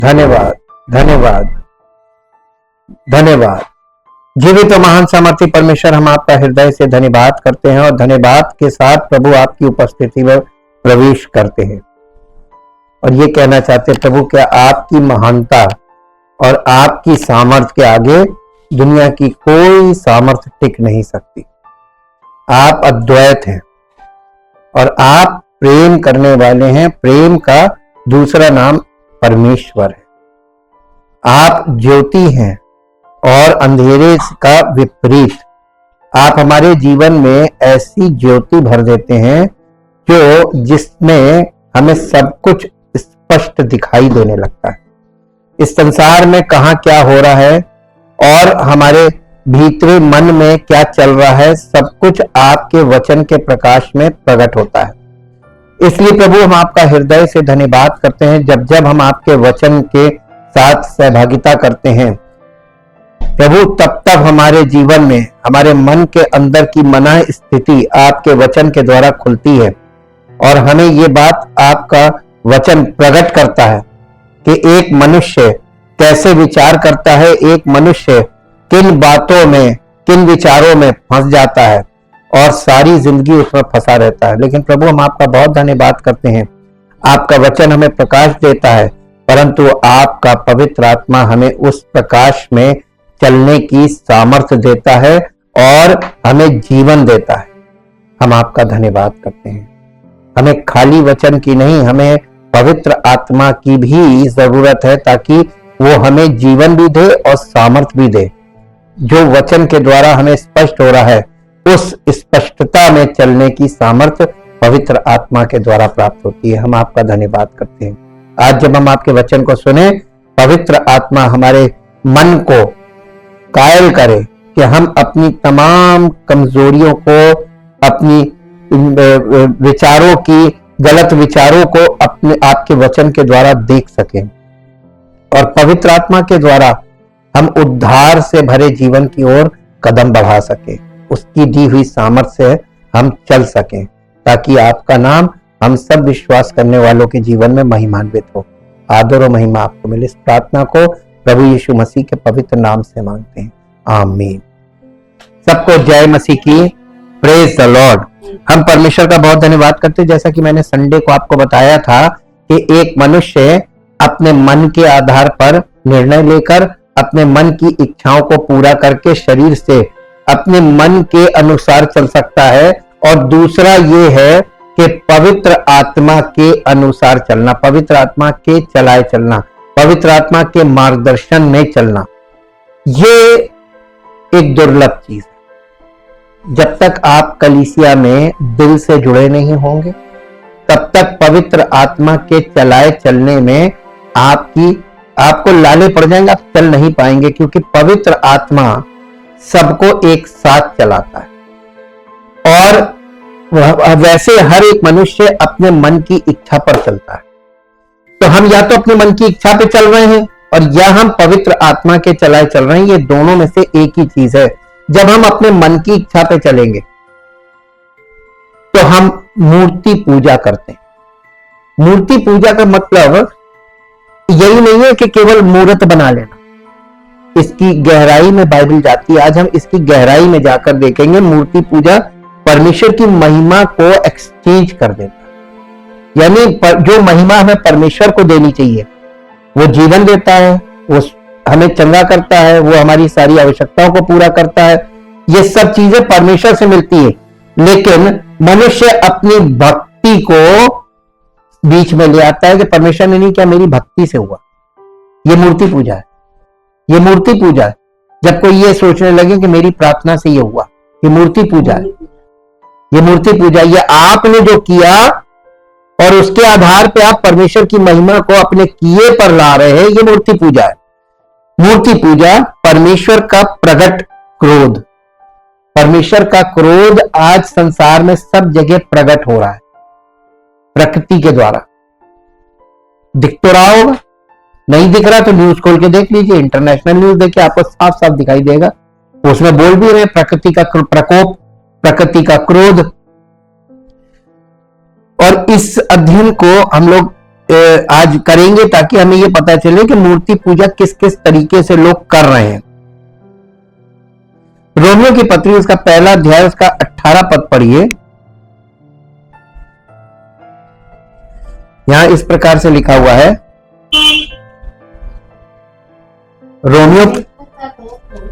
धन्यवाद, धन्यवाद, धन्यवाद। जीवित और महान सामर्थी परमेश्वर, हम आपका हृदय से धन्यवाद करते हैं और धन्यवाद के साथ प्रभु आपकी उपस्थिति में प्रवेश करते हैं और ये कहना चाहते हैं प्रभु, क्या आपकी महानता और आपकी सामर्थ्य के आगे दुनिया की कोई सामर्थ्य टिक नहीं सकती। आप अद्वैत हैं और आप प्रेम करने वाले हैं। प्रेम का दूसरा नाम परमेश्वर है। आप ज्योति हैं और अंधेरे का विपरीत। आप हमारे जीवन में ऐसी ज्योति भर देते हैं जिसमें हमें सब कुछ स्पष्ट दिखाई देने लगता है। इस संसार में कहाँ क्या हो रहा है और हमारे भीतरी मन में क्या चल रहा है, सब कुछ आपके वचन के प्रकाश में प्रकट होता है। इसलिए प्रभु, हम आपका हृदय से धन्यवाद करते हैं। जब जब हम आपके वचन के साथ सहभागिता करते हैं प्रभु, तब तब हमारे जीवन में, हमारे मन के अंदर की मना स्थिति आपके वचन के द्वारा खुलती है और हमें ये बात आपका वचन प्रकट करता है कि एक मनुष्य कैसे विचार करता है, एक मनुष्य किन बातों में, किन विचारों में फंस जाता है और सारी जिंदगी उसमें फंसा रहता है। लेकिन प्रभु, हम आपका बहुत धन्यवाद करते हैं। आपका वचन हमें प्रकाश देता है, परंतु आपका पवित्र आत्मा हमें उस प्रकाश में चलने की सामर्थ्य देता है और हमें जीवन देता है। हम आपका धन्यवाद करते हैं। हमें खाली वचन की नहीं, हमें पवित्र आत्मा की भी जरूरत है ताकि वो हमें जीवन भी दे और सामर्थ्य भी दे। जो वचन के द्वारा हमें स्पष्ट हो रहा है, उस स्पष्टता में चलने की सामर्थ्य पवित्र आत्मा के द्वारा प्राप्त होती है। हम आपका धन्यवाद करते हैं। आज जब हम आपके वचन को सुने, पवित्र आत्मा हमारे मन को कायल करे कि हम अपनी तमाम कमजोरियों को, अपनी विचारों की, गलत विचारों को अपने आपके वचन के द्वारा देख सकें और पवित्र आत्मा के द्वारा हम उद्धार से भरे जीवन की ओर कदम बढ़ा सकें। उसकी दी हुई सामर्थ्य से हम चल सकें ताकि आपका नाम हम सब विश्वास करने वालों के जीवन में महिमान्वित हो। आदर और महिमा आपको मिले। इस प्रार्थना को प्रभु यीशु मसीह के पवित्र नाम से मांगते हैं, आमीन। सबको जय मसीह की। Praise the Lord. हम परमेश्वर का बहुत धन्यवाद करते हैं। जैसा कि मैंने संडे को आपको बताया था कि एक मनुष्य अपने मन के आधार पर निर्णय लेकर अपने मन की इच्छाओं को पूरा करके शरीर से अपने मन के अनुसार चल सकता है, और दूसरा ये है कि पवित्र आत्मा के अनुसार चलना, पवित्र आत्मा के चलाए चलना, पवित्र आत्मा के मार्गदर्शन में चलना। ये एक दुर्लभ चीज है। जब तक आप कलीसिया में दिल से जुड़े नहीं होंगे, तब तक पवित्र आत्मा के चलाए चलने में आपको लाले पड़ जाएंगे, आप चल नहीं पाएंगे, क्योंकि पवित्र आत्मा सबको एक साथ चलाता है और वैसे हर एक मनुष्य अपने मन की इच्छा पर चलता है। तो हम या तो अपने मन की इच्छा पे चल रहे हैं और या हम पवित्र आत्मा के चलाए चल रहे हैं। ये दोनों में से एक ही चीज है। जब हम अपने मन की इच्छा पे चलेंगे तो हम मूर्ति पूजा करते हैं। मूर्ति पूजा का मतलब यही नहीं है कि केवल मूर्त बना लेना। इसकी गहराई में बाइबल जाती है। आज हम इसकी गहराई में जाकर देखेंगे। मूर्ति पूजा परमेश्वर की महिमा को एक्सचेंज कर देता है। यानी जो महिमा हमें परमेश्वर को देनी चाहिए, वो जीवन देता है, वो हमें चंगा करता है, वो हमारी सारी आवश्यकताओं को पूरा करता है। ये सब चीजें परमेश्वर से मिलती है, लेकिन मनुष्य अपनी भक्ति को बीच में ले आता है कि परमेश्वर ने नहीं किया, मेरी भक्ति से हुआ। ये मूर्ति पूजा है। ये मूर्ति पूजा है। जब कोई ये सोचने लगे कि मेरी प्रार्थना से ये हुआ, ये मूर्ति पूजा है। ये मूर्ति पूजा, ये आपने जो किया और उसके आधार पे आप परमेश्वर की महिमा को अपने किए पर ला रहे हैं, ये मूर्ति पूजा है। मूर्ति पूजा परमेश्वर का प्रकट क्रोध। परमेश्वर का क्रोध आज संसार में सब जगह प्रकट हो रहा है प्रकृति के द्वारा। दिख तो रहा होगा, नहीं दिख रहा तो न्यूज खोल के देख लीजिए, इंटरनेशनल न्यूज देखिए, आपको साफ साफ दिखाई देगा। उसमें बोल भी रहे प्रकृति का प्रकोप, प्रकृति का क्रोध। और इस अध्ययन को हम लोग आज करेंगे ताकि हमें ये पता चले कि मूर्ति पूजा किस किस तरीके से लोग कर रहे हैं। रोमियो की पत्री उसका पहला अध्याय उसका 18 पद पढ़िए। यहां इस प्रकार से लिखा हुआ है, रोमियो,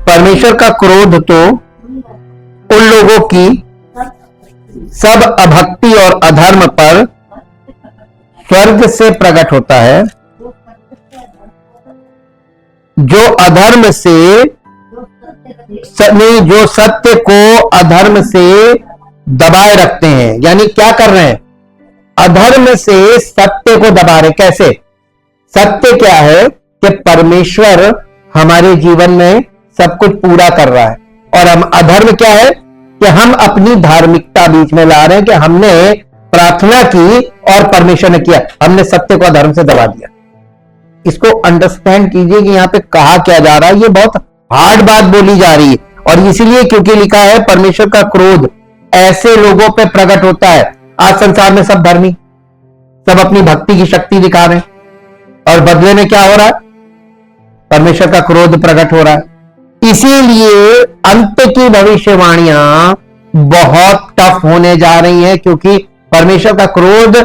परमेश्वर का क्रोध तो उन लोगों की सब अभक्ति और अधर्म पर स्वर्ग से प्रकट होता है, जो अधर्म से नहीं, जो सत्य को अधर्म से दबाए रखते हैं। यानी क्या कर रहे हैं? अधर्म से सत्य को दबा रहे। कैसे? सत्य क्या है कि परमेश्वर हमारे जीवन में सब कुछ पूरा कर रहा है, और हम अधर्म क्या है कि हम अपनी धार्मिकता बीच में ला रहे हैं कि हमने प्रार्थना की और परमेश्वर ने किया, हमने सत्य को अधर्म से दबा दिया। इसको अंडरस्टैंड कीजिए कि यहां पे कहा क्या जा रहा है। ये बहुत हार्ड बात बोली जा रही है, और इसीलिए क्योंकि लिखा है परमेश्वर का क्रोध ऐसे लोगों पे प्रकट होता है। आज संसार में सब धर्मी, सब अपनी भक्ति की शक्ति दिखा रहे हैं, और बदले में क्या हो रहा है? परमेश्वर का क्रोध प्रकट हो रहा है। इसीलिए अंत की भविष्यवाणियां बहुत टफ होने जा रही हैं, क्योंकि परमेश्वर का क्रोध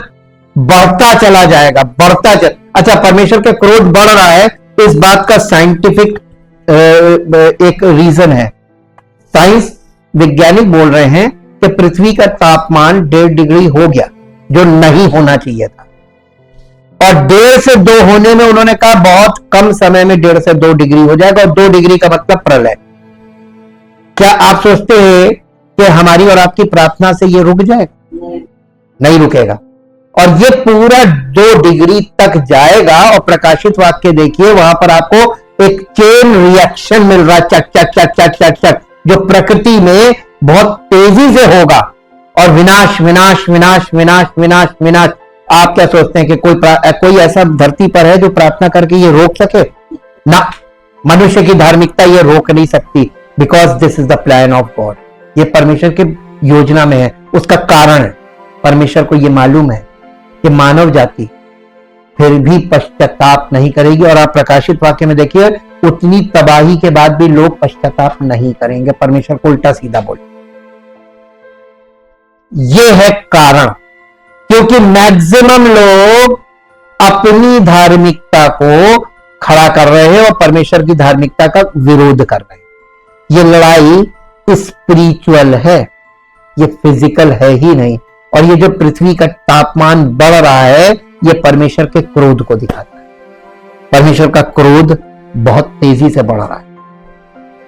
बढ़ता चला जाएगा, अच्छा, परमेश्वर का क्रोध बढ़ रहा है, इस बात का साइंटिफिक एक रीजन है। साइंस वैज्ञानिक बोल रहे हैं कि पृथ्वी का तापमान 1.5 डिग्री हो गया, जो नहीं होना चाहिए था, और 1.5 से 2 होने में उन्होंने कहा बहुत कम समय में 1.5 से 2 डिग्री हो जाएगा, और 2 डिग्री का मतलब प्रलय। क्या आप सोचते हैं कि हमारी और आपकी प्रार्थना से ये रुक जाएगा? नहीं रुकेगा, और ये पूरा 2 डिग्री तक जाएगा। और प्रकाशित वाक्य देखिए, वहां पर आपको एक चेन रिएक्शन मिल रहा है, चक चक चक चक चक चक, जो प्रकृति में बहुत तेजी से होगा, और विनाश विनाश विनाश विनाश विनाश विनाश। आप क्या सोचते हैं कि कोई ऐसा धरती पर है जो प्रार्थना करके ये रोक सके? ना, मनुष्य की धार्मिकता ये रोक नहीं सकती, because this is the plan of God. ये परमेश्वर की योजना में है, उसका कारण है। परमेश्वर को ये मालूम है कि मानव जाति फिर भी पश्चाताप नहीं करेगी, और आप प्रकाशित वाक्य में देखिए, उतनी तबाही के बाद भी लोग पश्चाताप नहीं करेंगे। परमेश्वर को उल्टा सीधा बोले, ये है कारण, क्योंकि मैक्सिमम लोग अपनी धार्मिकता को खड़ा कर रहे हैं और परमेश्वर की धार्मिकता का विरोध कर रहे हैं। ये लड़ाई स्पिरिचुअल है, ये फिजिकल है ही नहीं। और ये जो पृथ्वी का तापमान बढ़ रहा है, ये परमेश्वर के क्रोध को दिखाता है। परमेश्वर का क्रोध बहुत तेजी से बढ़ रहा है,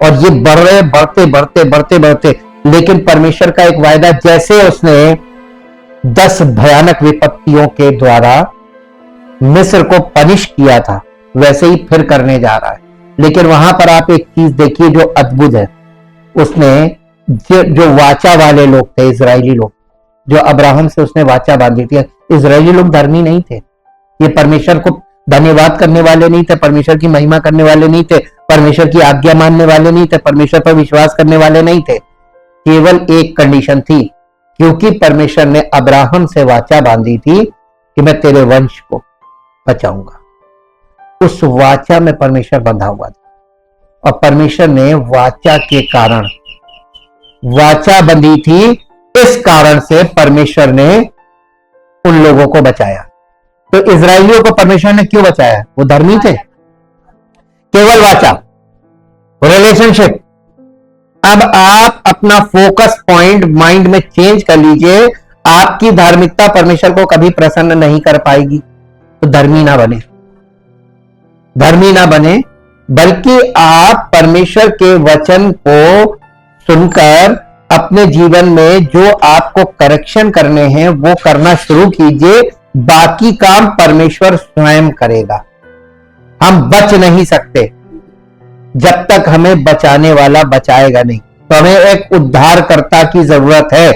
और ये बढ़ रहे बढ़ते बढ़ते बढ़ते बढ़ते, लेकिन परमेश्वर का एक वायदा, जैसे उसने 10 भयानक विपत्तियों के द्वारा मिस्र को पनिश किया था, वैसे ही फिर करने जा रहा है। लेकिन वहां पर आप एक चीज देखिए जो अद्भुत है, उसने जो वाचा वाले लोग थे, इजरायली लोग, जो अब्राहम से उसने वाचा बांधी थी, इजरायली लोग धर्मी नहीं थे। ये परमेश्वर को धन्यवाद करने वाले नहीं थे, परमेश्वर की महिमा करने वाले नहीं थे, परमेश्वर की आज्ञा मानने वाले नहीं थे, परमेश्वर पर विश्वास करने वाले नहीं थे। केवल एक कंडीशन थी, क्योंकि परमेश्वर ने अब्राहम से वाचा बांधी थी कि मैं तेरे वंश को बचाऊंगा। उस वाचा में परमेश्वर बंधा हुआ था, और परमेश्वर ने वाचा के कारण वाचा बंधी थी, इस कारण से परमेश्वर ने उन लोगों को बचाया। तो इजरायलियों को परमेश्वर ने क्यों बचाया? वो धर्मी थे। केवल वाचा, रिलेशनशिप। अब आप अपना फोकस पॉइंट माइंड में चेंज कर लीजिए। आपकी धार्मिकता परमेश्वर को कभी प्रसन्न नहीं कर पाएगी, तो धर्मी ना बने, धर्मी ना बने, बल्कि आप परमेश्वर के वचन को सुनकर अपने जीवन में जो आपको करेक्शन करने हैं वो करना शुरू कीजिए। बाकी काम परमेश्वर स्वयं करेगा। हम बच नहीं सकते जब तक हमें बचाने वाला बचाएगा नहीं। तो हमें एक उद्धारकर्ता की जरूरत है,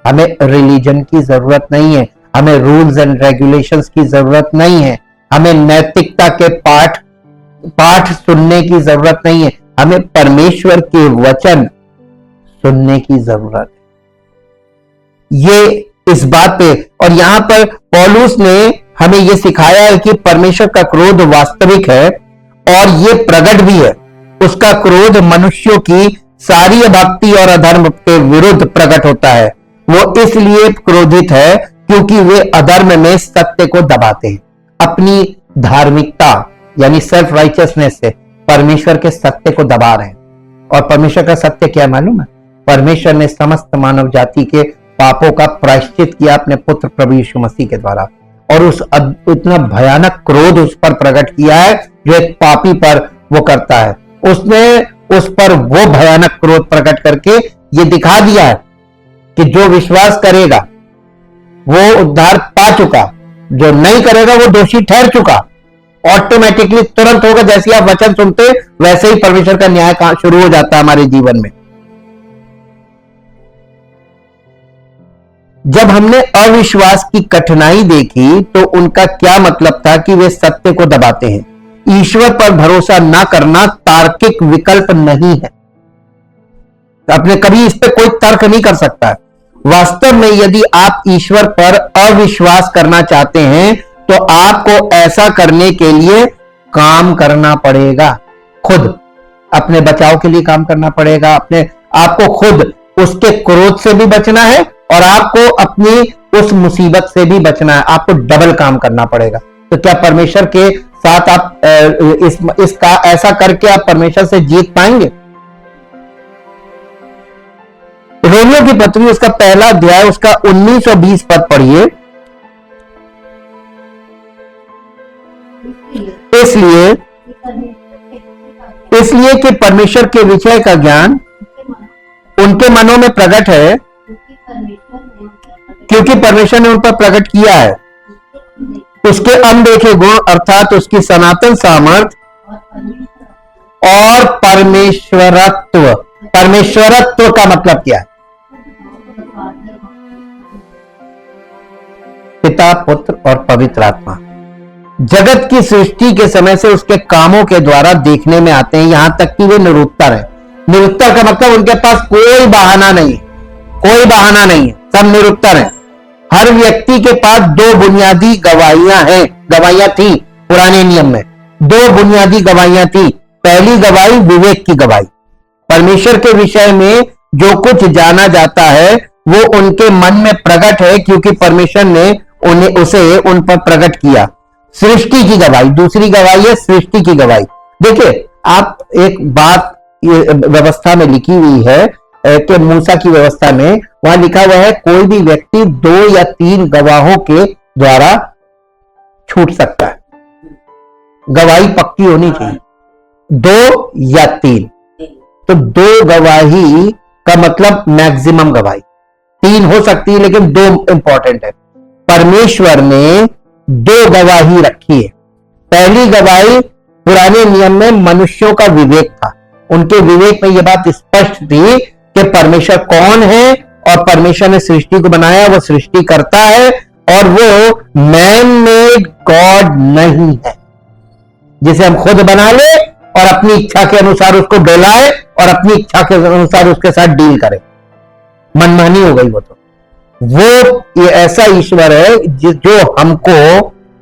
हमें रिलीजन की जरूरत नहीं है, हमें रूल्स एंड रेगुलेशंस की जरूरत नहीं है, हमें नैतिकता के पाठ सुनने की जरूरत नहीं है, हमें परमेश्वर के वचन सुनने की जरूरत है। ये इस बात पे, और यहां पर पौलुस ने हमें यह सिखाया है कि परमेश्वर का क्रोध वास्तविक है और ये प्रकट भी है। उसका क्रोध मनुष्यों की सारी भक्ति और अधर्म के विरुद्ध प्रकट होता है। वो इसलिए क्रोधित है क्योंकि वे अधर्म में सत्य को दबाते हैं। अपनी धार्मिकता यानी सेल्फ राइचियसनेस से परमेश्वर के सत्य को दबा रहे हैं। और परमेश्वर का सत्य क्या मालूम है? परमेश्वर ने समस्त मानव जाति के पापों का प्रायश्चित किया अपने पुत्र प्रभु यीशु मसीह के द्वारा, और उस इतना भयानक क्रोध उस पर प्रकट किया है जो एक पापी पर वो करता है। उसने उस पर वो भयानक क्रोध प्रकट करके ये दिखा दिया है कि जो विश्वास करेगा वो उद्धार पा चुका, जो नहीं करेगा वो दोषी ठहर चुका। ऑटोमेटिकली तुरंत होगा, जैसे आप वचन सुनते वैसे ही परमेश्वर का न्याय शुरू हो जाता है हमारे जीवन में। जब हमने अविश्वास की कठिनाई देखी तो उनका क्या मतलब था कि वे सत्य को दबाते हैं। ईश्वर पर भरोसा ना करना तार्किक विकल्प नहीं है। आपने कभी इस पर कोई तर्क नहीं कर सकता है। वास्तव में यदि आप ईश्वर पर अविश्वास करना चाहते हैं तो आपको ऐसा करने के लिए काम करना पड़ेगा। खुद अपने बचाव के लिए काम करना पड़ेगा। आपको खुद उसके क्रोध से भी बचना है और आपको अपनी उस मुसीबत से भी बचना है। आपको डबल काम करना पड़ेगा। तो क्या परमेश्वर के साथ आप इसका ऐसा करके आप परमेश्वर से जीत पाएंगे? रोमियो की पत्री उसका पहला अध्याय उसका 19 और 20 पद पढ़िए। इसलिए कि परमेश्वर के विषय का ज्ञान उनके मनों में प्रकट है, क्योंकि परमेश्वर ने उन पर प्रकट किया है उसके अनदेखे गुण अर्थात उसकी सनातन सामर्थ्य और परमेश्वरत्व। परमेश्वरत्व का मतलब क्या है? पिता, पुत्र और पवित्र आत्मा जगत की सृष्टि के समय से उसके कामों के द्वारा देखने में आते हैं, यहां तक कि वे निरुत्तर है। निरुत्तर का मतलब उनके पास कोई बहाना नहीं है, कोई बहाना नहीं है, सब निरुत्तर है। हर व्यक्ति के पास दो बुनियादी गवाहियां हैं, गवाहियां थी पुराने नियम में। दो बुनियादी गवाहियां थी। पहली गवाही विवेक की गवाही। परमेश्वर के विषय में जो कुछ जाना जाता है वो उनके मन में प्रकट है, क्योंकि परमेश्वर ने उसे उन पर प्रकट किया। सृष्टि की गवाही दूसरी गवाही है, सृष्टि की गवाही। देखिए, आप एक बात व्यवस्था में लिखी हुई है कि मूसा की व्यवस्था में वहां लिखा हुआ है कोई भी व्यक्ति 2 या 3 गवाहों के द्वारा छूट सकता है। गवाही पक्की होनी चाहिए, 2 या 3। तो 2 गवाही का मतलब मैक्सिमम गवाही, 3 हो सकती है लेकिन 2 इंपॉर्टेंट है। परमेश्वर ने 2 गवाही रखी है। पहली गवाही पुराने नियम में मनुष्यों का विवेक था। उनके विवेक में यह बात स्पष्ट थी कि परमेश्वर कौन है और परमेश्वर ने सृष्टि को बनाया, वो सृष्टि करता है और वो मैन मेड गॉड नहीं है जिसे हम खुद बना ले और अपनी इच्छा के अनुसार उसको डोलाए और अपनी इच्छा के अनुसार उसके साथ डील करे। मनमानी हो गई वो तो। वो ये ऐसा ईश्वर है जो हमको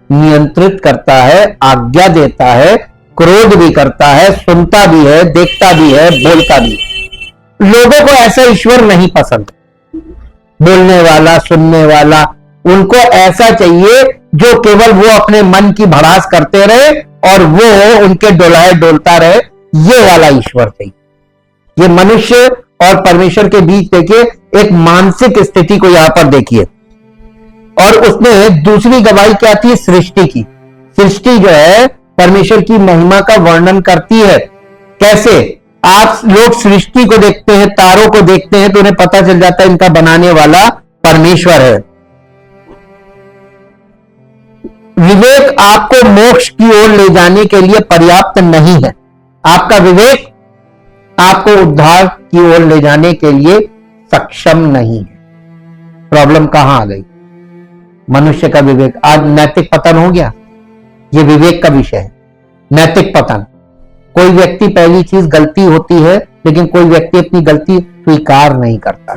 नियंत्रित करता है, आज्ञा देता है, क्रोध भी करता है, सुनता भी है, देखता भी है, बोलता भी है। लोगों को ऐसा ईश्वर नहीं पसंद, बोलने वाला, सुनने वाला। उनको ऐसा चाहिए जो केवल वो अपने मन की भड़ास करते रहे और वो उनके डोलाए डोलता रहे। ये वाला ईश्वर चाहिए। ये मनुष्य और परमेश्वर के बीच देखिए एक मानसिक स्थिति को यहां पर देखिए। और उसने दूसरी गवाही क्या थी? सृष्टि की। सृष्टि जो है परमेश्वर की महिमा का वर्णन करती है। कैसे? आप लोग सृष्टि को देखते हैं, तारों को देखते हैं तो उन्हें पता चल जाता है इनका बनाने वाला परमेश्वर है। विवेक आपको मोक्ष की ओर ले जाने के लिए पर्याप्त नहीं है। आपका विवेक आपको उद्धार की ओर ले जाने के लिए सक्षम नहीं है। प्रॉब्लम कहां आ गई? मनुष्य का विवेक। आज नैतिक पतन हो गया। यह विवेक का विषय है, नैतिक पतन। कोई व्यक्ति, पहली चीज गलती होती है लेकिन कोई व्यक्ति अपनी गलती स्वीकार नहीं करता।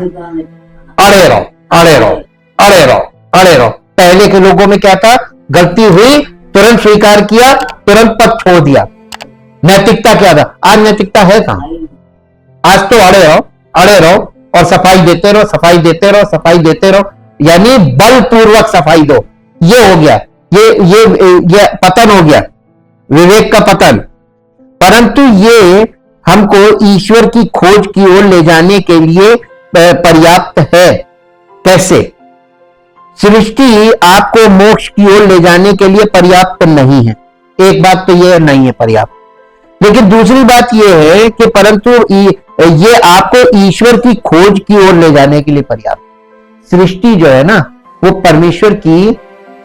अड़े रहो, अड़े रहो, अड़े रहो, अड़े रहो। पहले के लोगों में क्या था? गलती हुई तुरंत स्वीकार किया, तुरंत पद छोड़ दिया। नैतिकता क्या था? आज नैतिकता है कहां? आज तो अड़े रहो और सफाई देते रहो, सफाई देते रहो, सफाई देते रहो, यानी बलपूर्वक सफाई दो। ये हो गया, ये पतन हो गया, विवेक का पतन। परंतु ये हमको ईश्वर की खोज की ओर ले जाने के लिए पर्याप्त है। कैसे? सृष्टि आपको मोक्ष की ओर ले जाने के लिए पर्याप्त नहीं है। एक बात तो यह नहीं है पर्याप्त, लेकिन दूसरी बात यह है कि परंतु ये आपको ईश्वर की खोज की ओर ले जाने के लिए पर्याप्त। सृष्टि जो है ना, वो परमेश्वर की,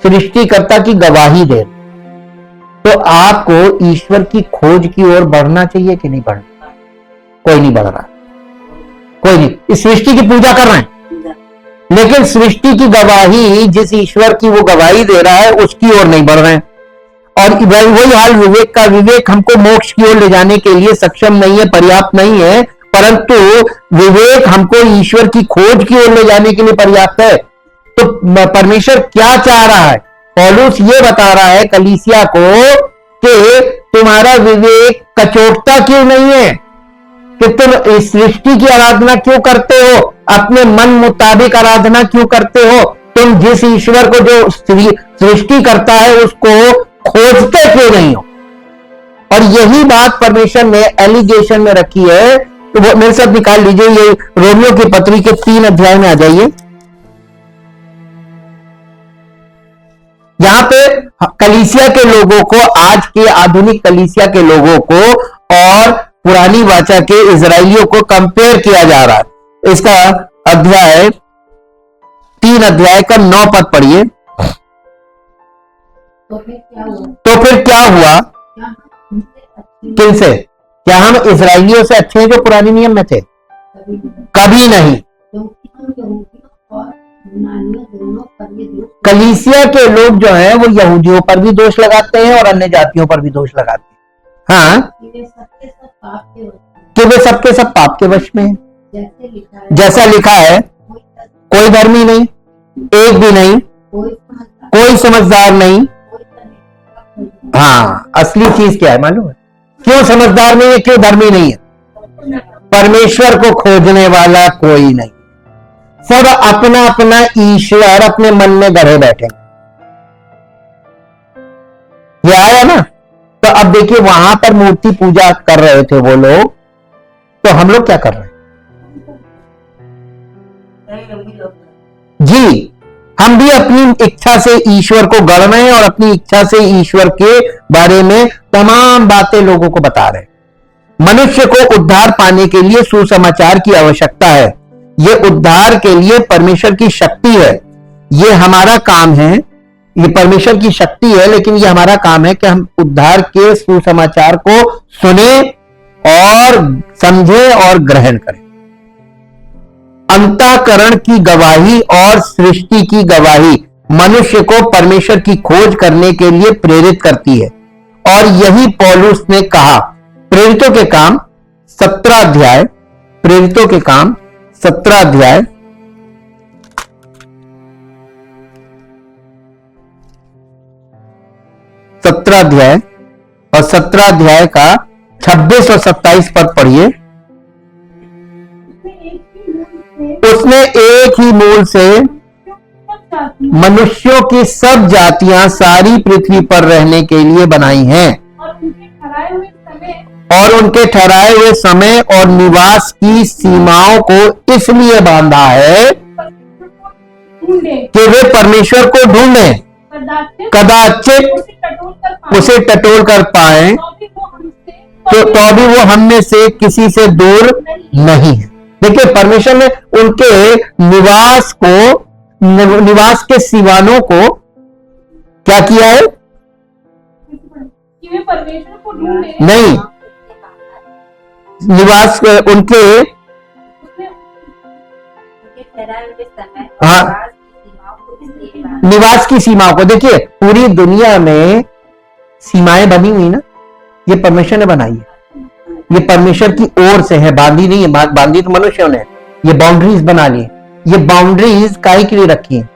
सृष्टिकर्ता की गवाही दे, तो आपको ईश्वर की खोज की ओर बढ़ना चाहिए कि नहीं बढ़ना? कोई नहीं बढ़ रहा, कोई नहीं। इस सृष्टि की पूजा कर रहे हैं, लेकिन सृष्टि की गवाही, जिस ईश्वर की वो गवाही दे रहा है, उसकी ओर नहीं बढ़ रहे हैं। और वही हाल विवेक का। विवेक हमको मोक्ष की ओर ले जाने के लिए सक्षम नहीं है, पर्याप्त नहीं है, परंतु विवेक हमको ईश्वर की खोज की ओर ले जाने के लिए पर्याप्त है। तो परमेश्वर क्या चाह रहा है? पौलुस ये बता रहा है कलीसिया को कि तुम्हारा विवेक कचोटता क्यों नहीं है, कि तुम इस सृष्टि की आराधना क्यों करते हो, अपने मन मुताबिक आराधना क्यों करते हो? तुम जिस ईश्वर को, जो सृष्टि करता है, उसको खोजते क्यों नहीं हो? और यही बात परमेश्वर ने एलिगेशन में रखी है। तो वो मेरे साथ निकाल लीजिए, ये रोमियो की पत्री के 3 अध्याय में आ जाइए। यहां पे कलीसिया के लोगों को, आज के आधुनिक कलीसिया के लोगों को और पुरानी वाचा के इजराइलियों को कंपेयर किया जा रहा है। इसका अध्याय 3 अध्याय का 9 पद पढ़िए। तो फिर क्या हुआ? किनसे? क्या हम इजराइलियों से अच्छे हैं जो पुराने नियम में थे? कभी नहीं। कलीसिया के लोग जो हैं वो यहूदियों पर भी दोष लगाते हैं और अन्य जातियों पर भी दोष लगाते हैं। हाँ, कि वे सबके सब पाप के वश में हैं। जैसा लिखा है, कोई धर्मी नहीं, एक भी नहीं, कोई समझदार नहीं। हाँ, असली चीज क्या है मालूम है? क्यों समझदार नहीं है, क्यों धर्मी नहीं है? परमेश्वर को खोजने वाला कोई नहीं। सब अपना अपना ईश्वर अपने मन में गढ़े बैठे। ये आया ना? तो अब देखिए, वहां पर मूर्ति पूजा कर रहे थे वो लोग, तो हम लोग क्या कर रहे हैं? जी, हम भी अपनी इच्छा से ईश्वर को गढ़ रहे हैं और अपनी इच्छा से ईश्वर के बारे में तमाम बातें लोगों को बता रहे हैं। मनुष्य को उद्धार पाने के लिए सुसमाचार की आवश्यकता है। ये उद्धार के लिए परमेश्वर की शक्ति है। ये हमारा काम है, ये परमेश्वर की शक्ति है, लेकिन ये हमारा काम है कि हम उद्धार के सुसमाचार को सुने और समझे और ग्रहण करें। अंतःकरण की गवाही और सृष्टि की गवाही मनुष्य को परमेश्वर की खोज करने के लिए प्रेरित करती है। और यही पौलुस ने कहा, प्रेरितों के काम 17 अध्याय, प्रेरितों के काम 17 अध्याय 17 अध्याय और 17 अध्याय का 26 और 27 पद पढ़िए। उसने एक ही मूल से मनुष्यों की सब जातियां सारी पृथ्वी पर रहने के लिए बनाई हैं, और उनके ठहराए हुए समय और निवास की सीमाओं को इसलिए बांधा है कि वे परमेश्वर को ढूंढें, कदाचित उसे टटोल कर पाए, तो भी वो हम में से किसी से दूर नहीं है। देखिए, परमेश्वर ने उनके निवास के सीमानों को क्या किया है? परमेश्वर को ढूंढे नहीं, निवास उनके, हाँ, निवास की सीमाओं को। देखिए, पूरी दुनिया में सीमाएं बनी हुई ना, ये परमेश्वर ने बनाई है। ये परमेश्वर की ओर से है, बांधी नहीं है। बांधी तो मनुष्यों ने, ये बाउंड्रीज बना ली। ये बाउंड्रीज काहे के लिए रखी है?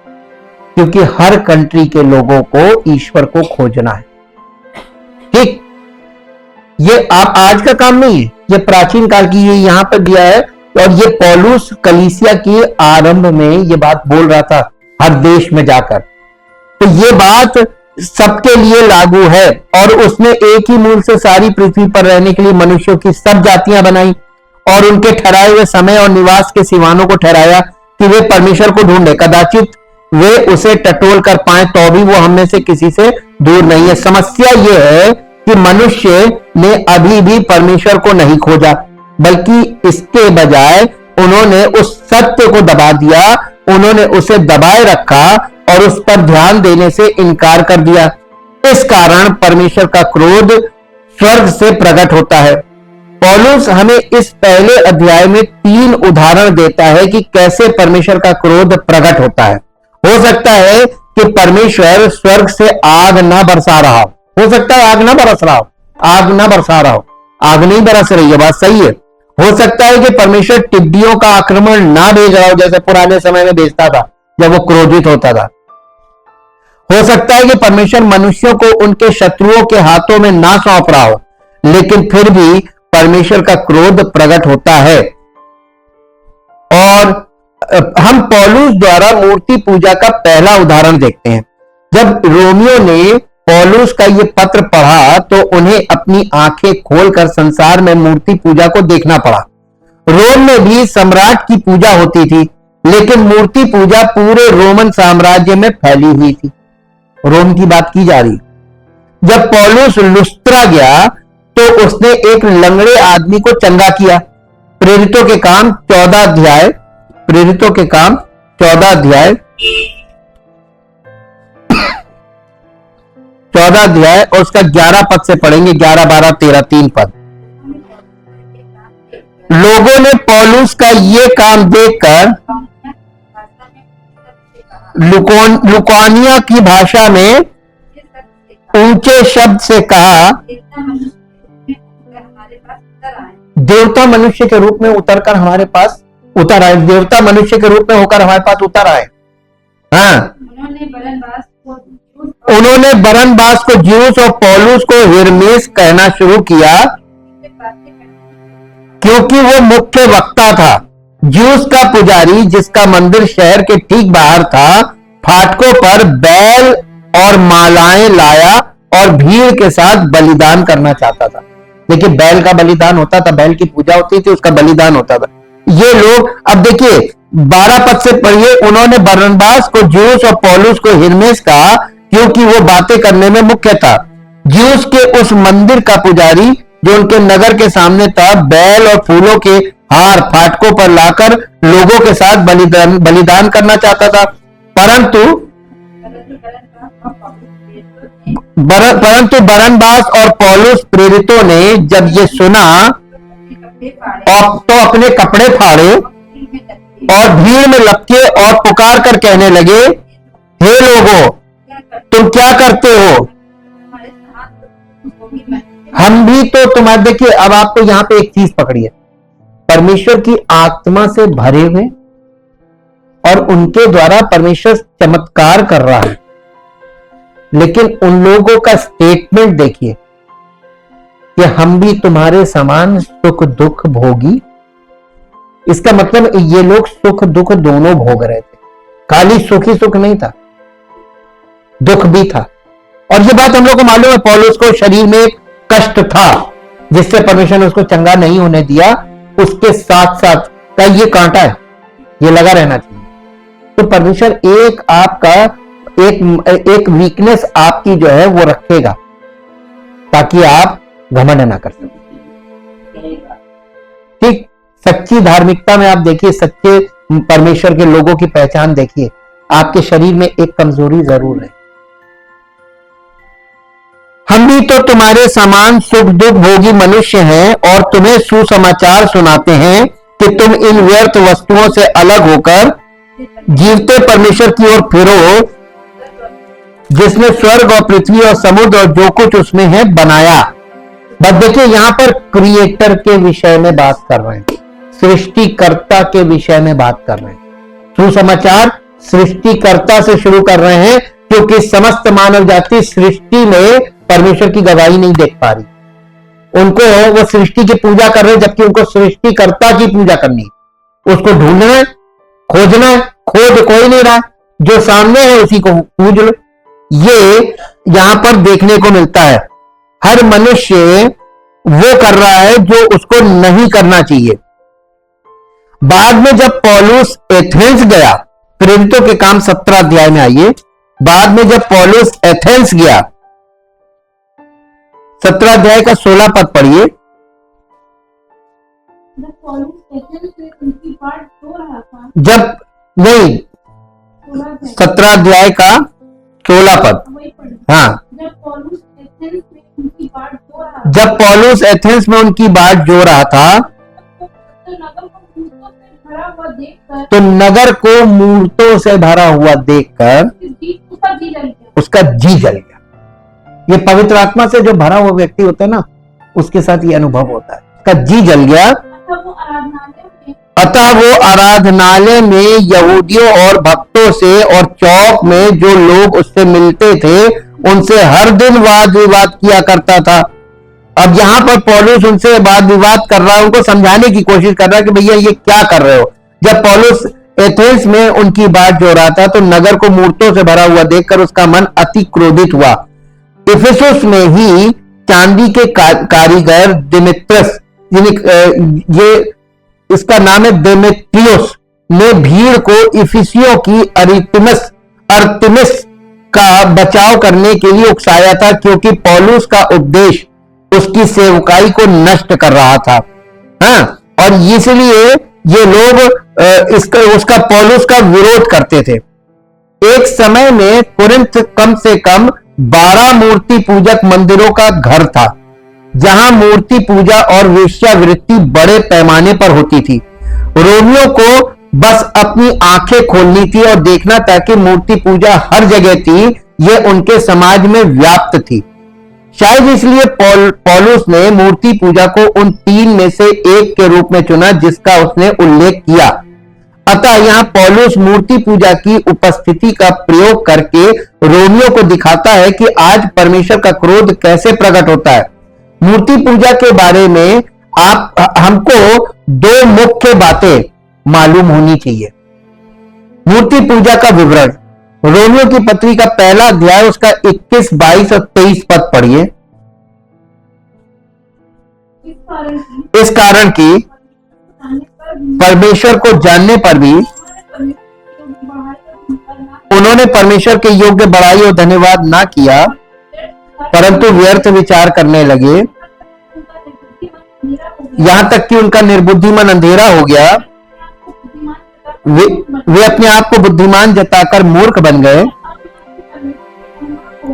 क्योंकि हर कंट्री के लोगों को ईश्वर को खोजना है। ठीक, ये आप आज का काम नहीं है, ये प्राचीन काल की, ये यहां पर दिया है। और ये पौलुस कलीसिया के आरंभ में ये बात बोल रहा था हर देश में जाकर। तो ये बात सबके लिए लागू है। और उसने एक ही मूल से सारी पृथ्वी पर रहने के लिए मनुष्यों की सब जातियां बनाई और उनके ठहराए हुए समय और निवास के सिवानों को ठहराया कि वे परमेश्वर को ढूंढे। कदाचित वे उसे टटोल कर पाए तो भी वो हम में से किसी से दूर नहीं है। समस्या यह है कि मनुष्य ने अभी भी परमेश्वर को नहीं खोजा, बल्कि इसके बजाय उन्होंने उस सत्य को दबा दिया, उन्होंने उसे दबाए रखा और उस पर ध्यान देने से इनकार कर दिया। इस कारण परमेश्वर का क्रोध स्वर्ग से प्रकट होता है। पौलुस हमें इस पहले अध्याय में 3 उदाहरण देता है कि कैसे परमेश्वर का क्रोध प्रकट होता है। हो सकता है कि परमेश्वर स्वर्ग से आग ना बरसा रहा हो सकता है आग ना बरस रहा हो, आग ना बरसा रहा हो, आग नहीं बरस रही है, बात सही है। हो सकता है कि परमेश्वर टिड्डियों का आक्रमण ना भेज रहा हो जैसे पुराने समय में भेजता था जब वो क्रोधित होता था। हो सकता है कि परमेश्वर मनुष्यों को उनके शत्रुओं के हाथों में ना सौंप रहा हो, लेकिन फिर भी परमेश्वर का क्रोध प्रकट होता है। और हम पौलुस द्वारा मूर्ति पूजा का पहला उदाहरण देखते हैं। जब रोमियो ने पौलुस का यह पत्र पढ़ा तो उन्हें अपनी आंखें खोलकर संसार में मूर्ति पूजा को देखना पड़ा। रोम में भी सम्राट की पूजा होती थी, लेकिन मूर्ति पूजा पूरे रोमन साम्राज्य में फैली हुई थी। रोम की बात की जा रही। जब पौलुस लुस्त्रा गया तो उसने एक लंगड़े आदमी को चंगा किया। प्रेरितों के काम 14 अध्याय, प्रेरितों के काम 14 अध्याय 14 अध्याय और उसका 11 पद से पढ़ेंगे, 11, 12, 13, 3 पद। लोगों ने पौलुस का ये काम देखकर लुकानिया की भाषा में ऊंचे शब्द से कहा, देवता मनुष्य के रूप में उतरकर हमारे पास उतर आए, देवता मनुष्य के रूप में होकर हमारे पास उतर आए। हाँ, उन्होंने बरनबास को ज्यूस और पौलुस को हिरमेस कहना शुरू किया क्योंकि वो मुख्य वक्ता था। ज्यूस का पुजारी, जिसका मंदिर शहर के ठीक बाहर था, फाटकों पर बैल और मालाएं लाया और भीड़ के साथ बलिदान करना चाहता था। देखिए, बैल का बलिदान होता था, बैल की पूजा होती थी, उसका बलिदान होता था। ये लोग, अब देखिए 12 पद से पढ़िए, उन्होंने बरनबास को ज्यूस और पौलुस को हिरमेस कहा क्योंकि वो बातें करने में मुख्य था। ज्यूस के उस मंदिर का पुजारी जो उनके नगर के सामने था, बैल और फूलों के हार फाटकों पर लाकर लोगों के साथ बलिदान करना चाहता था। परंतु बरनबास और पौलुस प्रेरितों ने जब ये सुना तो अपने कपड़े फाड़े और भीड़ में लपके और पुकार कर कहने लगे, हे लोगों, तुम क्या करते हो? हम भी तो तुम्हारे, देखिए अब आपको यहां पे एक चीज पकड़िए, परमेश्वर की आत्मा से भरे हुए और उनके द्वारा परमेश्वर चमत्कार कर रहा है, लेकिन उन लोगों का स्टेटमेंट देखिए कि हम भी तुम्हारे समान सुख दुख भोगी। इसका मतलब ये लोग सुख दुख दोनों भोग रहे थे, खाली सुख ही सुख नहीं था, दुख भी था। और ये बात हम लोग को मालूम है, पौलुस को शरीर में एक कष्ट था जिससे परमेश्वर ने उसको चंगा नहीं होने दिया। उसके साथ साथ का ये कांटा है, ये लगा रहना चाहिए। तो परमेश्वर एक आपका एक वीकनेस आपकी जो है वो रखेगा ताकि आप घमंड ना कर सकें। ठीक, सच्ची धार्मिकता में आप देखिए, सच्चे परमेश्वर के लोगों की पहचान देखिए, आपके शरीर में एक कमजोरी जरूर है। हम भी तो तुम्हारे समान सुख दुख भोगी मनुष्य हैं और तुम्हें सुसमाचार सुनाते हैं कि तुम इन व्यर्थ वस्तुओं से अलग होकर जीवते परमेश्वर की ओर फिरो, जिसने स्वर्ग और पृथ्वी और समुद्र और जो कुछ उसमें है बनाया। बस देखिए, यहां पर क्रिएटर के विषय में बात कर रहे हैं, सृष्टिकर्ता के विषय में बात कर रहे हैं। सुसमाचार सृष्टिकर्ता से शुरू कर रहे हैं, क्योंकि समस्त मानव जाति सृष्टि में परमेश्वर की गवाही नहीं देख पा रही। उनको वो सृष्टि की पूजा कर रहे हैं, जबकि उनको सृष्टिकर्ता की पूजा करनी है। उसको ढूंढना है, खोजना है, खोज कोई नहीं रहा, जो सामने है उसी को पूज लो। ये यहां पर देखने को मिलता है। हर मनुष्य वो कर रहा है जो उसको नहीं करना चाहिए। बाद में जब पौलुस एथेंस गया, प्रेरितों के काम 17 अध्याय में आइए, बाद में जब पौलुस एथेंस गया, 17 अध्याय का 16 पद पढ़िए। जब नहीं, 17 अध्याय का 16 पद, हाँ, जब पौलुस एथेंस में उनकी बात जो रहा था, तो नगर को मूर्तों से भरा हुआ देखकर उसका जी जल गया। ये पवित्र आत्मा से जो भरा हुआ व्यक्ति होता है ना, उसके साथ ये अनुभव होता है, उसका जी जल गया। अतः वो आराधनालय में यहूदियों और भक्तों से और चौक में जो लोग उससे मिलते थे उनसे हर दिन वाद विवाद किया करता था। अब यहां पर पौलुस उनसे वाद विवाद कर रहा है, उनको समझाने की कोशिश कर रहा है कि भैया ये क्या कर रहे हो। जब पौलुस एथेंस में उनकी बात जो रहा था, तो नगर को मूर्तों से भरा हुआ देखकर उसका मन अति क्रोधित हुआ। इफिसुस में ही चांदी के कारीगर दिमित्रियस, ये इसका नाम है देमेत्रियुस, ने भीड़ को इफिसियों की अर्तिमिस का बचाव करने के लिए उकसाया था, क्योंकि पौलुस का उपदेश उसकी सेवकाई को नष्ट कर रहा था। हाँ, और इसलिए ये लोग उसका पौलुस का विरोध करते थे। एक समय में कुरिन्थ कम से कम 12 मूर्ति पूजक मंदिरों का घर था, जहां मूर्ति पूजा और वेश्यावृत्ति बड़े पैमाने पर होती थी। रोमियों को बस अपनी आंखें खोलनी थी और देखना था कि मूर्ति पूजा हर जगह थी, यह उनके समाज में व्याप्त थी। शायद इसलिए पौलुस ने मूर्ति पूजा को उन 3 में से एक के रूप में चुना जिसका उसने उल्लेख किया। अतः यहां पौलुस मूर्ति पूजा की उपस्थिति का प्रयोग करके रोमियों को दिखाता है कि आज परमेश्वर का क्रोध कैसे प्रकट होता है। मूर्ति पूजा के बारे में हमको 2 मुख्य बातें मालूम होनी चाहिए। मूर्ति पूजा का विवरण, रोमियों की पत्री का पहला अध्याय उसका 21, 22 और 23 पद पढ़िए। इस कारण की परमेश्वर को जानने पर भी उन्होंने परमेश्वर के योग्य बड़ाई और धन्यवाद ना किया, परंतु व्यर्थ विचार करने लगे, यहां तक कि उनका निर्बुद्धि मन अंधेरा हो गया। वे अपने आप को बुद्धिमान जताकर मूर्ख बन गए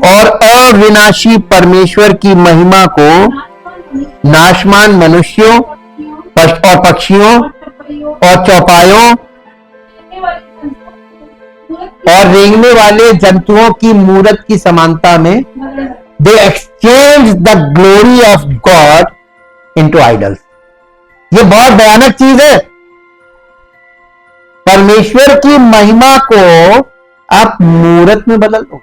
और अविनाशी परमेश्वर की महिमा को नाशमान मनुष्यों और पक्षियों और चौपायों और रेंगने वाले जंतुओं की मूरत की समानता में दे exchange the glory of God into idols. ये बहुत भयानक चीज है। परमेश्वर की महिमा को आप मूरत में बदल दो,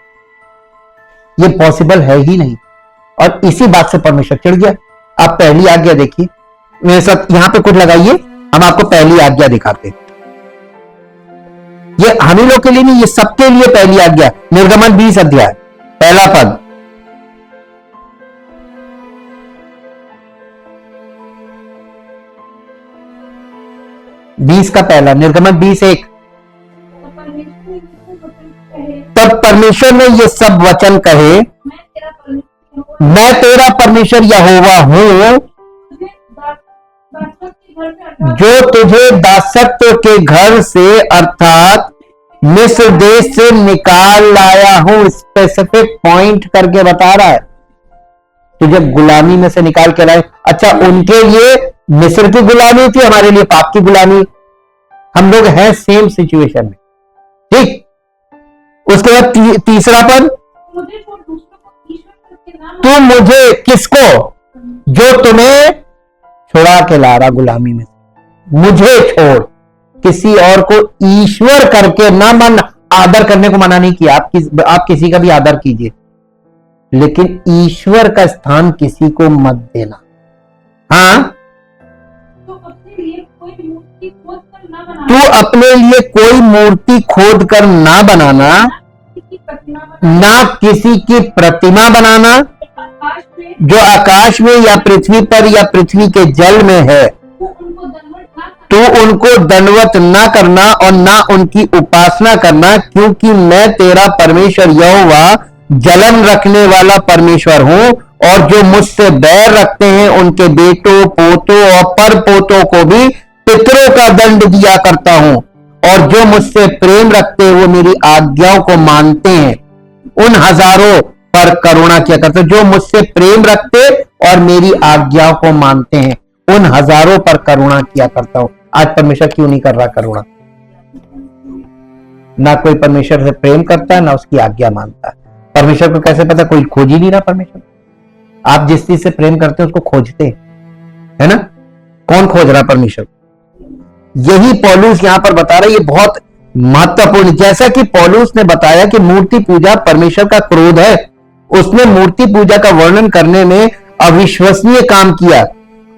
ये पॉसिबल है ही नहीं। और इसी बात से परमेश्वर चिढ़ गया। आप पहली आज्ञा देखिए, मेरे साथ यहां पे कुछ लगाइए, हम आपको पहली आज्ञा दिखाते हैं। ये हम ही लोग के लिए नहीं, ये सबके लिए पहली आज्ञा। निर्गमन 20 अध्याय पहला पद, बीस का पहला, निर्गमन 20:1। तब परमेश्वर ने ये सब वचन कहे, मैं तेरा परमेश्वर यहोवा हूं, जो तुझे दासत्व के घर से अर्थात मिस्र देश से निकाल लाया हूं। स्पेसिफिक पॉइंट करके बता रहा है, तुझे गुलामी में से निकाल के लाए। अच्छा, उनके लिए मिस्र की गुलामी थी, हमारे लिए पाप की गुलामी। हम लोग हैं सेम सिचुएशन में, ठीक। उसके बाद तीसरा पद, तू मुझे किसको, जो तुम्हें छुड़ा के ला रहा गुलामी में, मुझे छोड़। किसी और को ईश्वर करके ना मन आदर करने को मना नहीं किया। आप किसी का भी आदर कीजिए, लेकिन ईश्वर का स्थान किसी को मत देना। हाँ, तू अपने लिए कोई मूर्ति खोद कर ना बनाना, ना किसी की प्रतिमा बनाना जो आकाश में या पृथ्वी पर या पृथ्वी के जल में है। तू उनको दंडवत ना करना और ना उनकी उपासना करना, क्योंकि मैं तेरा परमेश्वर यहोवा जलन रखने वाला परमेश्वर हूं, और जो मुझसे बैर रखते हैं उनके बेटों, पोतों और पर पोतों को भी पितरों का दंड दिया करता हूं, और जो मुझसे प्रेम रखते हैं वो मेरी आज्ञाओं को मानते हैं, उन हजारों पर करुणा किया करता हूं। जो मुझसे प्रेम रखते और मेरी आज्ञाओं को मानते हैं, उन हजारों पर करुणा किया करता हूं। आज परमेश्वर क्यों नहीं कर रहा करुणा? ना कोई परमेश्वर से प्रेम करता है, ना उसकी आज्ञा मानता है। परमेश्वर को कैसे पता? कोई खोज ही नहीं रहा परमेश्वर। आप जिस चीज से प्रेम करते हैं उसको खोजते है ना? कौन खोज रहा? परमेश्वर। यही पौलुस यहां पर बता रहा है, ये बहुत महत्वपूर्ण। जैसा कि पौलुस ने बताया कि मूर्ति पूजा परमेश्वर का क्रोध है, उसने मूर्ति पूजा का वर्णन करने में अविश्वसनीय काम किया।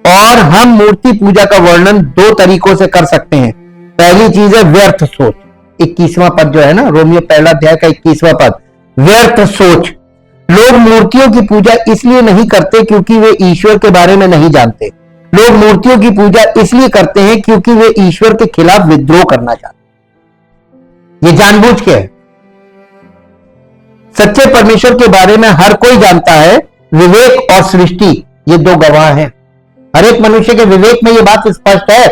और हम मूर्ति पूजा का वर्णन दो तरीकों से कर सकते हैं। पहली चीज है व्यर्थ सोच। 21वां पद जो है ना, रोमियो पहला अध्याय का 21वां पद, व्यर्थ सोच। लोग मूर्तियों की पूजा इसलिए नहीं करते क्योंकि वे ईश्वर के बारे में नहीं जानते। लोग मूर्तियों की पूजा इसलिए करते हैं क्योंकि वे ईश्वर के खिलाफ विद्रोह करना चाहते। ये जानबूझ के है। सच्चे परमेश्वर के बारे में हर कोई जानता है। विवेक और सृष्टि ये दो गवाह हैं। हर एक मनुष्य के विवेक में ये बात स्पष्ट है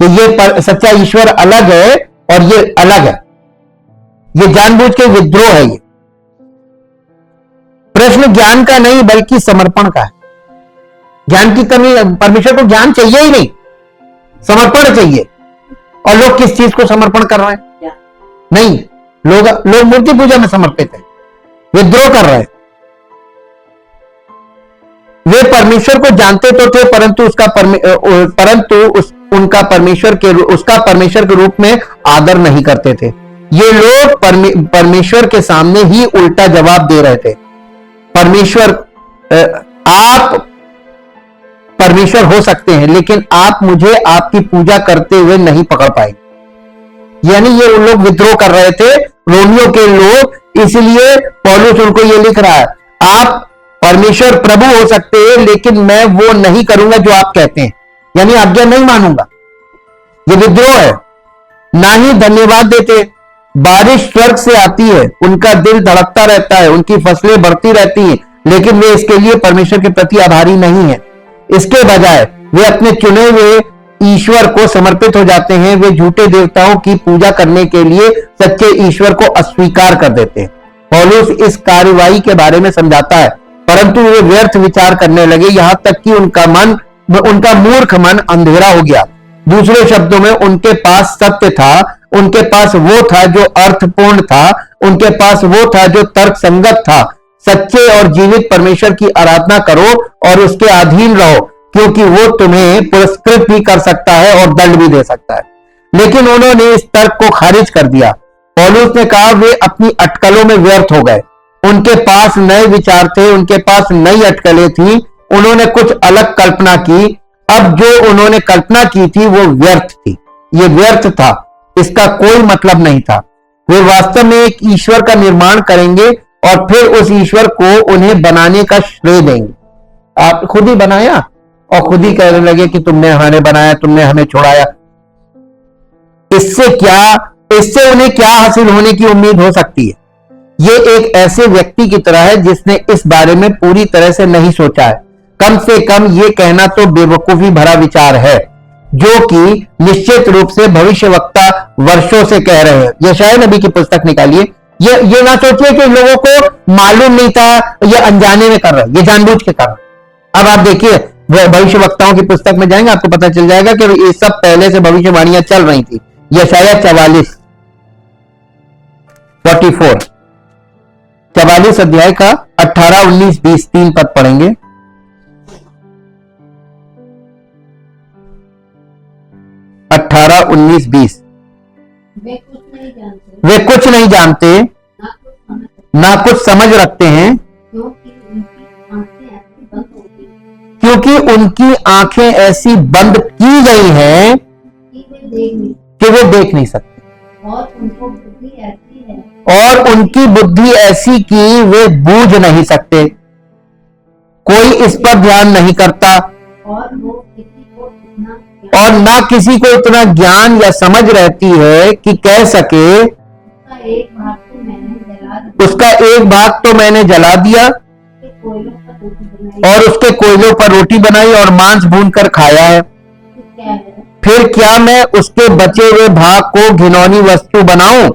कि ये सच्चा ईश्वर अलग है और ये अलग है। ये जानबूझ के विद्रोह है। ये प्रश्न ज्ञान का नहीं बल्कि समर्पण का है। ज्ञान की कमी, परमेश्वर को ज्ञान चाहिए ही नहीं, समर्पण चाहिए। और लोग किस चीज को समर्पण कर रहे हैं? नहीं, लोग मूर्ति पूजा में समर्पित है, विद्रोह कर रहे हैं। वे परमेश्वर को जानते तो थे, परंतु उसका परमेश्वर के रूप में आदर नहीं करते थे। ये लोग परमेश्वर के सामने ही उल्टा जवाब दे रहे थे। आप परमेश्वर हो सकते हैं, लेकिन आप मुझे आपकी पूजा करते हुए नहीं पकड़ पाएंगे। यानी ये उन लोग विद्रोह कर रहे थे, रोमियो के लोग। इसलिए पौलुस उनको ये लिख रहा है, आप परमेश्वर प्रभु हो सकते हैं, लेकिन मैं वो नहीं करूंगा जो आप कहते हैं, यानी आज्ञा नहीं मानूंगा। ये विद्रोह है। ना ही धन्यवाद देते। बारिश स्वर्ग से आती है, उनका दिल धड़कता रहता है, उनकी फसलें बढ़ती रहती हैं, लेकिन वे इसके लिए परमेश्वर के प्रति आभारी नहीं है। इसके बजाय वे अपने चुने हुए ईश्वर को समर्पित हो जाते हैं। वे झूठे देवताओं की पूजा करने के लिए सच्चे ईश्वर को अस्वीकार कर देते हैं। पौलुस इस कार्रवाई के बारे में समझाता है, परंतु वे व्यर्थ विचार करने लगे, यहां तक कि उनका मूर्ख मन अंधेरा हो गया। दूसरे शब्दों में, उनके पास सत्य था, उनके पास वो था जो अर्थपूर्ण था, उनके पास वो था जो तर्क संगत था। सच्चे और जीवित परमेश्वर की आराधना करो और उसके अधीन रहो, क्योंकि वो तुम्हें पुरस्कृत भी कर सकता है और दंड भी दे सकता है। लेकिन उन्होंने इस तर्क को खारिज कर दिया। पौलुस ने कहा, वे अपनी अटकलों में व्यर्थ हो गए। उनके पास नए विचार थे, उनके पास नई अटकलें थी, उन्होंने कुछ अलग कल्पना की। अब जो उन्होंने कल्पना की थी वो व्यर्थ थी। ये व्यर्थ था, इसका कोई मतलब नहीं था। वे वास्तव में एक ईश्वर का निर्माण करेंगे और फिर उस ईश्वर को उन्हें बनाने का श्रेय देंगे। आप खुद ही बनाया और खुद ही कहने लगे कि तुमने हमें बनाया, तुमने हमें छुड़ाया। इससे उन्हें क्या हासिल होने की उम्मीद हो सकती है? ये एक ऐसे व्यक्ति की तरह है जिसने इस बारे में पूरी तरह से नहीं सोचा है। कम से कम ये कहना तो बेवकूफी भरा विचार है, जो कि निश्चित रूप से भविष्यवक्ता वर्षों से कह रहे हैं। यशायाह नबी की पुस्तक निकालिए। ये ना सोचिए कि लोगों को मालूम नहीं था, ये अनजाने में कर रहा है, ये जानबूझ के कर रहा है। अब आप देखिए, भविष्यवक्ताओं की पुस्तक में जाएंगे, आपको पता चल जाएगा कि ये सब पहले से भविष्यवाणियां चल रही थी। यशायाह 44 अध्याय का 18, 19, 20 3 पद पढ़ेंगे। 18, 19-20। वे कुछ नहीं जानते, वे कुछ नहीं जानते, ना कुछ समझ रखते हैं, क्योंकि उनकी आंखें ऐसी बंद की गई हैं कि वे देख नहीं सकते, और उनकी बुद्धि ऐसी कि वे बूझ नहीं सकते। कोई इस पर ध्यान नहीं करता, और ना किसी को इतना ज्ञान या समझ रहती है कि कह सके उसका एक भाग तो मैंने जला दिया और उसके कोयलों पर रोटी बनाई और मांस भून कर खाया है। फिर क्या मैं उसके बचे हुए भाग को घिनौनी वस्तु बनाऊं?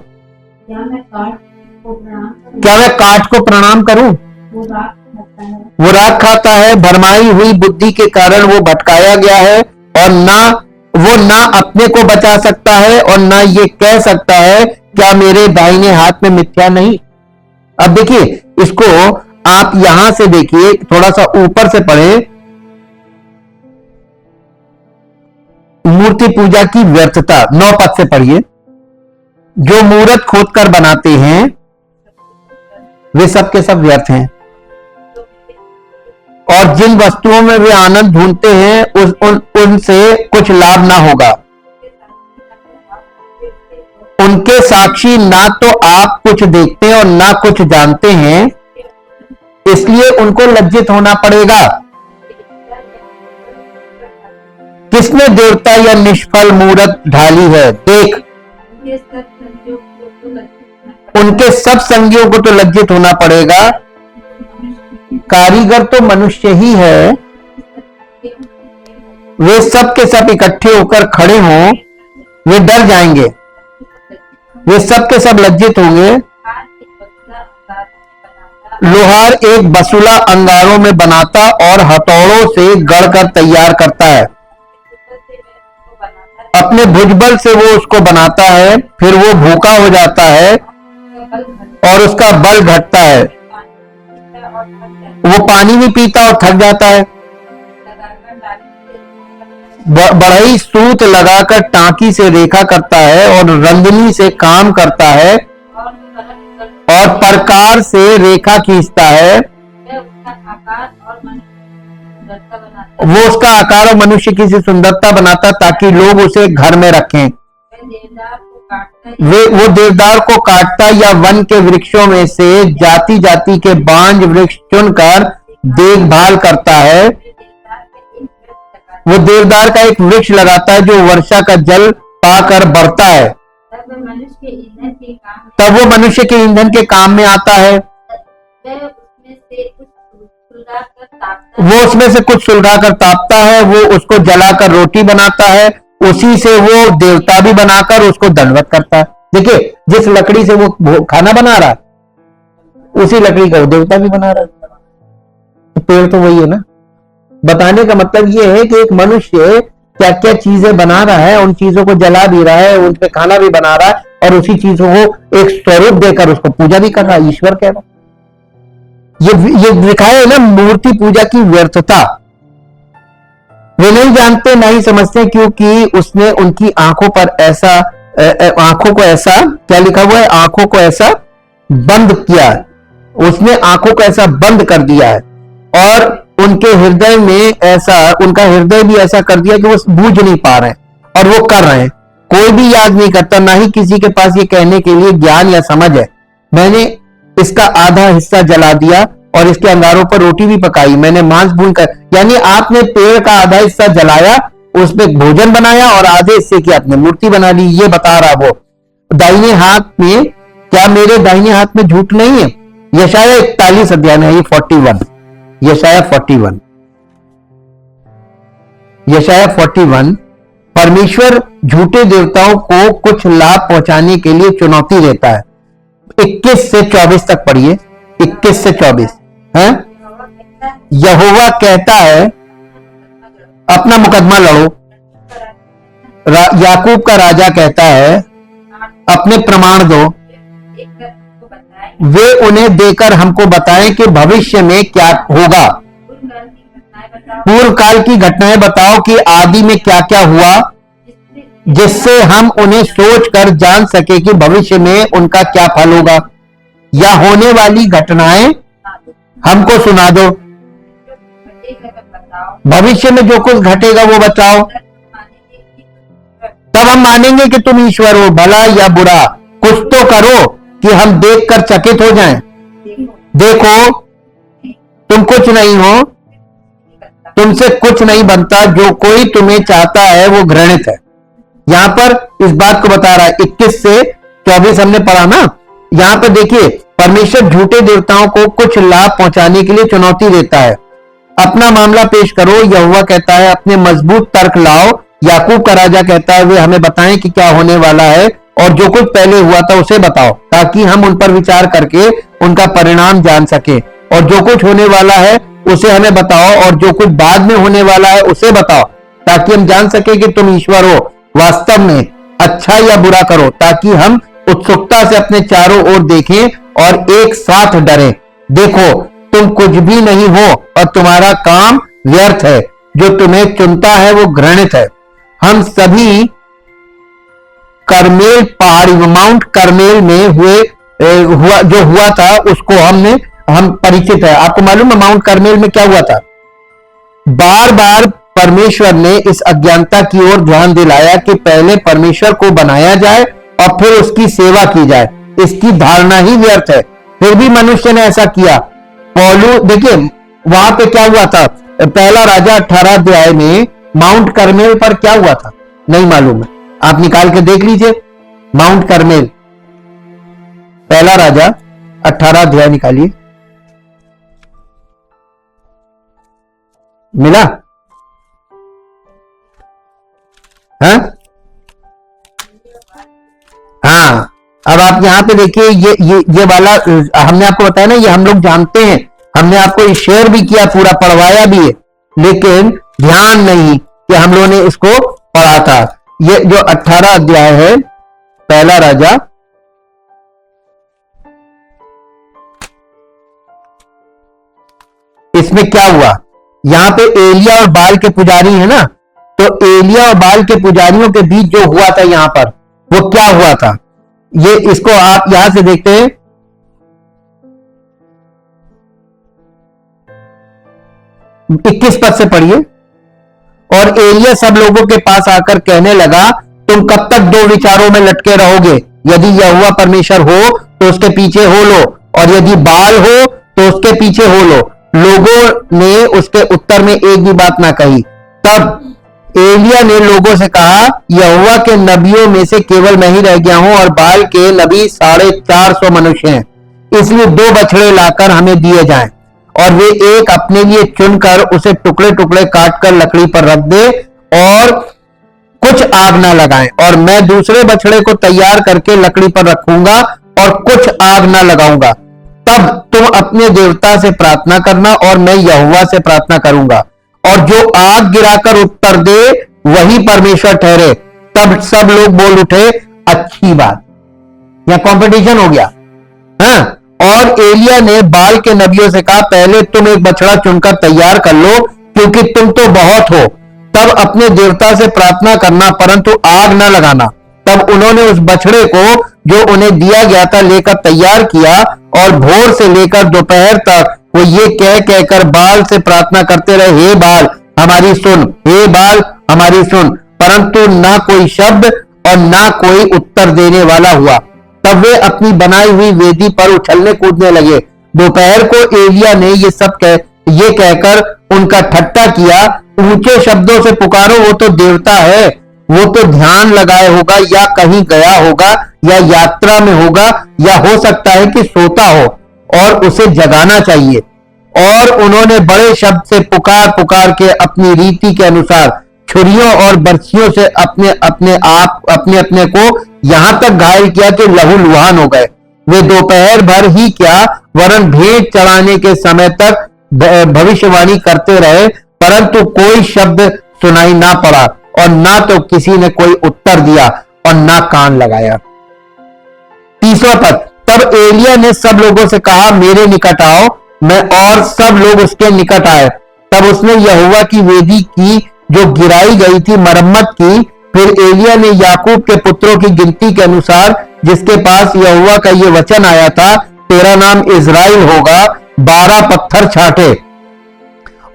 क्या मैं काठ को प्रणाम करूं? वो राख खाता है, भरमाई हुई बुद्धि के कारण वो भटकाया गया है, और ना अपने को बचा सकता है और ना ये कह सकता है क्या मेरे दाहिने हाथ में मिथ्या नहीं। अब देखिए इसको आप यहां से देखिए, थोड़ा सा ऊपर से पढ़े। मूर्ति पूजा की व्यर्थता 9 पद से पढ़िए। जो मूर्त खोदकर बनाते हैं वे सब के सब व्यर्थ हैं, और जिन वस्तुओं में वे आनंद ढूंढते हैं उनसे कुछ लाभ ना होगा। उनके साक्षी ना तो आप कुछ देखते हैं और ना कुछ जानते हैं, इसलिए उनको लज्जित होना पड़ेगा। किसने देवता या निष्फल मूर्त ढाली है? देख, उनके सब संगियों को तो लज्जित होना पड़ेगा। कारीगर तो मनुष्य ही है, वे सब के सब इकट्ठे होकर खड़े हों, वे डर जाएंगे, वे सब के सब लज्जित होंगे। लोहार एक बसुला अंगारों में बनाता और हथौड़ों से गढ़कर तैयार करता है। अपने भुजबल से वो उसको बनाता है, फिर वो भूखा हो जाता है और उसका बल घटता है। वो पानी भी पीता और थक जाता है। बढ़ई सूत लगाकर टांकी से रेखा करता है और रंगनी से काम करता है और प्रकार से रेखा खींचता है। वो उसका आकार और मनुष्य की सुंदरता बनाता ताकि लोग उसे घर में रखें। वो देवदार को काटता या वन के वृक्षों में से जाति जाति के बांज वृक्ष चुनकर देखभाल करता है। वो देवदार का एक वृक्ष लगाता है जो वर्षा का जल पाकर बढ़ता है। तब वो मनुष्य के ईंधन के काम में आता है। वो उसमें से कुछ सुलगा कर तापता है, वो उसको जलाकर रोटी बनाता है, उसी से वो देवता भी बनाकर उसको दंडवत करता है। देखिए जिस लकड़ी से वो खाना बना रहा है उसी लकड़ी का वो देवता भी बना रहा है। तो पेड़ तो वही है ना। बताने का मतलब ये है कि एक मनुष्य क्या क्या चीजें बना रहा है, उन चीजों को जला भी रहा है, उन पे खाना भी बना रहा है, और उसी चीजों को एक स्वरूप देकर उसको पूजा भी कर रहा है। ईश्वर कह रहा है। ये दिखाया है ना मूर्ति पूजा की व्यर्थता। वे नहीं जानते ना ही समझते, क्योंकि उसने उनकी आंखों पर ऐसा आंखों को ऐसा क्या लिखा हुआ है, आंखों को ऐसा बंद किया है। उसने आंखों को ऐसा बंद कर दिया है, और उनके हृदय में ऐसा, उनका हृदय भी ऐसा कर दिया कि वो बूझ नहीं पा रहे हैं, और वो कर रहे हैं। कोई भी याद नहीं करता, ना ही किसी के पास ये कहने के लिए ज्ञान या समझ है। मैंने इसका आधा हिस्सा जला दिया और इसके अंगारों पर रोटी भी पकाई, मैंने मांस भून कर, यानी आपने पेड़ का आधा हिस्सा जलाया, उसमें भोजन बनाया, और आधे हिस्से की आपने मूर्ति बना ली। ये बता रहा वो दाहिने हाथ में, क्या मेरे दाहिने हाथ में झूठ नहीं है? यशाया 41 अध्याय में, ये 41, यशाया 41 परमेश्वर झूठे देवताओं को कुछ लाभ पहुंचाने के लिए चुनौती देता है। 21 से 24 तक पढ़िए, 21 से 24 है। यहोवा कहता है अपना मुकदमा लड़ो। याकूब का राजा कहता है अपने प्रमाण दो, वे उन्हें देकर हमको बताएं कि भविष्य में क्या होगा। पूर्व काल की घटनाएं बताओ कि आदि में क्या क्या हुआ, जिससे हम उन्हें सोचकर जान सके कि भविष्य में उनका क्या फल होगा, या होने वाली घटनाएं हमको सुना दो। भविष्य में जो कुछ घटेगा वो बताओ, तब हम मानेंगे कि तुम ईश्वर हो। भला या बुरा कुछ तो करो कि हम देखकर चकित हो जाएं। देखो तुम कुछ नहीं हो, तुमसे कुछ नहीं बनता, जो कोई तुम्हें चाहता है वो घृणित है। यहां पर इस बात को बता रहा है। 21 से 24 हमने पढ़ा ना। यहां पर देखिए, परमेश्वर झूठे देवताओं को कुछ लाभ पहुंचाने के लिए चुनौती देता है। अपना मामला पेश करो, यहोवा कहता है, अपने मजबूत तर्क लाओ। याकूब का राजा कहता है, वे हमें बताएं कि क्या होने वाला है, और जो कुछ पहले हुआ था उसे बताओ, ताकि हम उन पर विचार करके उनका परिणाम जान सके। और जो कुछ होने वाला है उसे हमें बताओ, और जो कुछ बाद में होने वाला है उसे बताओ, ताकि हम जान सके कि तुम ईश्वर हो। वास्तव में अच्छा या बुरा करो, ताकि हम उत्सुकता से अपने चारों ओर देखें और एक साथ डरें। देखो तुम कुछ भी नहीं हो और तुम्हारा काम व्यर्थ है। जो तुम्हें चुनता है वो घृणित है। हम सभी करमेल पहाड़ी, माउंट करमेल में जो हुआ था उसको हम परिचित है। आपको मालूम है माउंट करमेल में क्या हुआ था? बार बार परमेश्वर ने इस अज्ञानता की ओर ध्यान दिलाया कि पहले परमेश्वर को बनाया जाए और फिर उसकी सेवा की जाए। इसकी धारणा ही व्यर्थ है, फिर भी मनुष्य ने ऐसा किया। पौलू देखिए वहां पे क्या हुआ था, पहला राजा 18 अध्याय में माउंट करमेल पर क्या हुआ था नहीं मालूम है, आप निकाल के देख लीजिए। माउंट करमेल, पहला राजा 18 अध्याय निकालिए। मिला? हाँ, अब आप यहां पे देखिए, ये वाला हमने आपको बताया ना, ये हम लोग जानते हैं, हमने आपको शेयर भी किया, पूरा पढ़वाया भी है, लेकिन ध्यान नहीं कि हम लोगों ने इसको पढ़ा था। ये जो 18 अध्याय है पहला राजा, इसमें क्या हुआ, यहां पे एलिया और बाल के पुजारी है ना, तो एलिया और बाल के पुजारियों के बीच जो हुआ था यहां पर, वो क्या हुआ था, ये इसको आप यहां से देखते हैं। 21 पद से पढ़िए। और एलिया सब लोगों के पास आकर कहने लगा, तुम कब तक दो विचारों में लटके रहोगे? यदि यहोवा परमेश्वर हो तो उसके पीछे हो लो, और यदि बाल हो तो उसके पीछे हो लो। लोगों ने उसके उत्तर में एक भी बात ना कही। तब एलिया ने लोगों से कहा, यहोवा के नबियों में से केवल मैं ही रह गया हूं, और बाल के नबी 450 मनुष्य हैं। इसलिए 2 बछड़े लाकर हमें दिए जाएं, और वे एक अपने लिए चुनकर उसे टुकड़े टुकड़े काटकर लकड़ी पर रख दे, और कुछ आग ना लगाएं। और मैं दूसरे बछड़े को तैयार करके लकड़ी पर रखूंगा और कुछ आग ना लगाऊंगा। तब तुम अपने देवता से प्रार्थना करना और मैं यहोवा से प्रार्थना करूंगा, और जो आग गिराकर उत्तर दे वही परमेश्वर ठहरे। तब सब लोग बोल उठे, अच्छी बात। यह कंपटीशन हो गया। हाँ? और एलिया ने बाल के नबियों से कहा, पहले तुम एक बछड़ा चुनकर तैयार कर लो, क्योंकि तुम तो बहुत हो। तब अपने देवता से प्रार्थना करना, परंतु आग न लगाना। तब उन्होंने उस बछड़े को जो उन्हें दिया गया था लेकर तैयार किया, और भोर से लेकर दोपहर तक वो ये कह कहकर बाल से प्रार्थना करते रहे, हे बाल हमारी सुन, हे बाल हमारी सुन। परंतु ना कोई शब्द और ना कोई उत्तर देने वाला हुआ। तब वे अपनी बनाई हुई वेदी पर उछलने कूदने लगे। दोपहर को एलिया ने ये कहकर उनका ठट्टा किया, ऊंचे शब्दों से पुकारो, वो तो देवता है, वो तो ध्यान लगाए होगा, या कहीं गया होगा, या यात्रा में होगा, या हो सकता है कि सोता हो, और उसे जगाना चाहिए। और उन्होंने बड़े शब्द से पुकार पुकार के अपनी रीति के अनुसार छुरियों और बर्छियों से अपने अपने को यहां तक घायल किया कि लहूलुहान हो गए। वे दोपहर भर ही क्या, वरन भेंट चढ़ाने के समय तक भविष्यवाणी करते रहे, परंतु कोई शब्द सुनाई ना पड़ा, और ना तो किसी ने कोई उत्तर दिया, और ना कान लगाया। 30वां पद, तब एलिया ने सब लोगों से कहा, मेरे निकट आओ। मैं और सब लोग उसके निकट आए। तब उसने यहोवा की वेदी की जो गिराई गई थी मरम्मत की, फिर एलिया ने याकूब के पुत्रों की गिनती के अनुसार, जिसके पास यहोवा का ये वचन आया था, तेरा नाम इज़राइल होगा, 12 पत्थर छांटे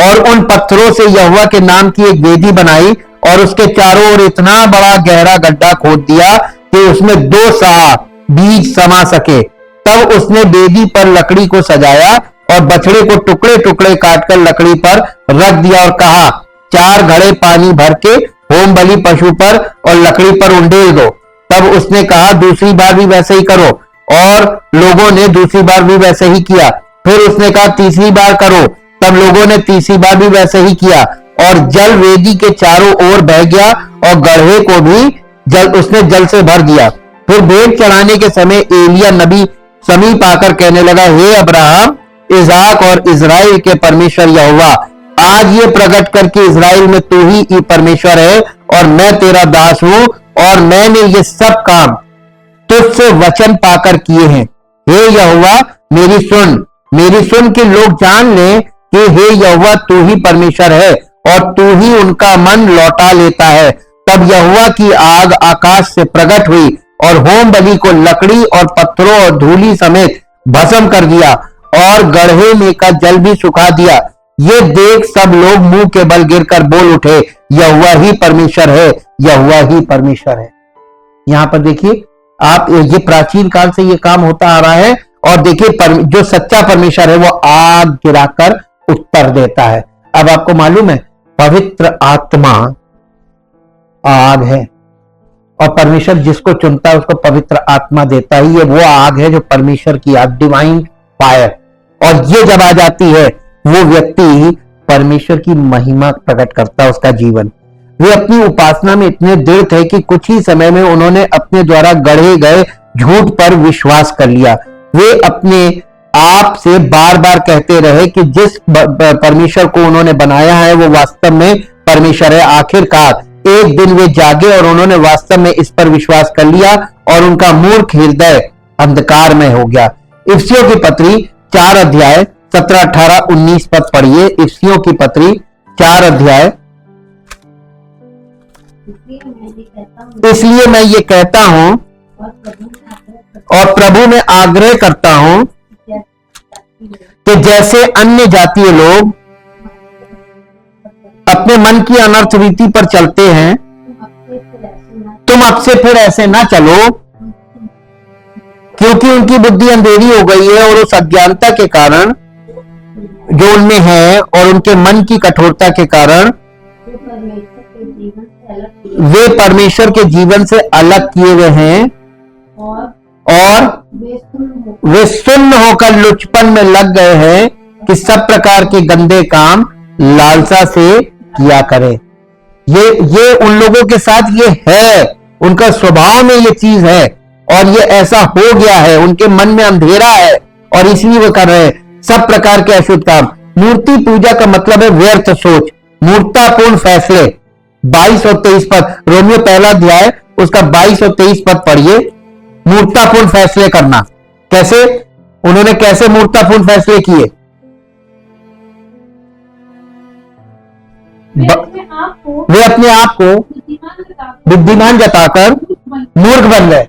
और उन पत्थरों से यहोवा के नाम की एक वेदी बनाई और उसके चारों ओर इतना बड़ा गहरा गड्ढा खोद दिया कि उसमें 2 सहा बीज समा सके। तब उसने वेदी पर लकड़ी को सजाया और बछड़े को टुकड़े टुकड़े काटकर लकड़ी पर रख दिया और कहा, 4 घड़े पानी भर के होम बलि पशु पर और लकड़ी पर उंडेल दो। तब उसने कहा, दूसरी बार भी वैसे ही करो, और लोगों ने दूसरी बार भी वैसे ही किया। फिर उसने कहा, तीसरी बार करो। तब लोगों ने तीसरी बार भी वैसे ही किया और जल वेदी के चारों ओर बह गया और गड्ढे को भी उसने जल से भर दिया। फिर भेंट चढ़ाने के समय एलिया नबी समीप आकर कहने लगा, हे अब्राहम, इसहाक और इज़राइल के परमेश्वर यहोवा, आज ये प्रकट करके इज़राइल में तू ही परमेश्वर है और मैं तेरा दास हूं और मैंने ये सब काम तुझसे वचन पाकर किए हैं। हे यहोवा, मेरी सुन के लोग जान ले कि हे यहोवा, तू ही परमेश्वर है और तू ही उनका मन लौटा लेता है। तब यहोवा की आग आकाश से प्रकट हुई और होम बलि को लकड़ी और पत्थरों और धूलि समेत भस्म कर दिया और गड्ढे में का जल भी सुखा दिया। ये देख सब लोग मुंह के बल गिरकर बोल उठे, यहोवा ही परमेश्वर है, यहोवा ही परमेश्वर है। यहां पर देखिए आप, ये प्राचीन काल से ये काम होता आ रहा है और देखिए जो सच्चा परमेश्वर है वो आग गिराकर उत्तर देता है। अब आपको मालूम है, पवित्र आत्मा आग है और परमेश्वर जिसको चुनता है उसको पवित्र आत्मा देता है। ये वो आग है जो परमेश्वर की आग, डिवाइन फायर, और ये जब आ जाती है वो व्यक्ति परमेश्वर की महिमा प्रकट करता है उसका जीवन। वे अपनी उपासना में इतने दृढ़ थे कि कुछ ही समय में उन्होंने अपने द्वारा गढ़े गए झूठ पर विश्वास कर लिया। वे अपने आप से बार बार कहते रहे कि जिस परमेश्वर को उन्होंने बनाया है वो वास्तव में परमेश्वर है। आखिरकार एक दिन वे जागे और उन्होंने वास्तव में इस पर विश्वास कर लिया और उनका मूर्ख हृदय अंधकार में हो गया। इफिसियों की पत्री 4 अध्याय 17, 18, 19 पद पढ़िए। इफिसियों की पत्री 4 अध्याय। इसलिए मैं ये कहता हूं और प्रभु में आग्रह करता हूं कि जैसे अन्य जातीय लोग अपने मन की अनर्थ रीति पर चलते हैं, तुम अब से फिर ऐसे ना चलो, क्योंकि उनकी बुद्धि अंधेरी हो गई है और उस अज्ञानता के कारण जो उनमें है और उनके मन की कठोरता के कारण वे परमेश्वर के जीवन से अलग किए हुए हैं और वे सुन्न होकर लुचपन में लग गए हैं कि सब प्रकार के गंदे काम लालसा से किया करें। ये उन लोगों के साथ ये है, उनका स्वभाव में ये चीज है और ये ऐसा हो गया है, उनके मन में अंधेरा है और इसलिए वो कर रहे हैं सब प्रकार के अशुद्ध काम। मूर्ति पूजा का मतलब है व्यर्थ सोच, मूर्खतापूर्ण फैसले। 22 और 23 पद, रोमियो 1 अध्याय उसका 22 और 23 पद पढ़िए। मूर्खतापूर्ण फैसले करना, कैसे? उन्होंने कैसे मूर्खतापूर्ण फैसले किए? वे अपने आप को बुद्धिमान जताकर मूर्ख बन गए।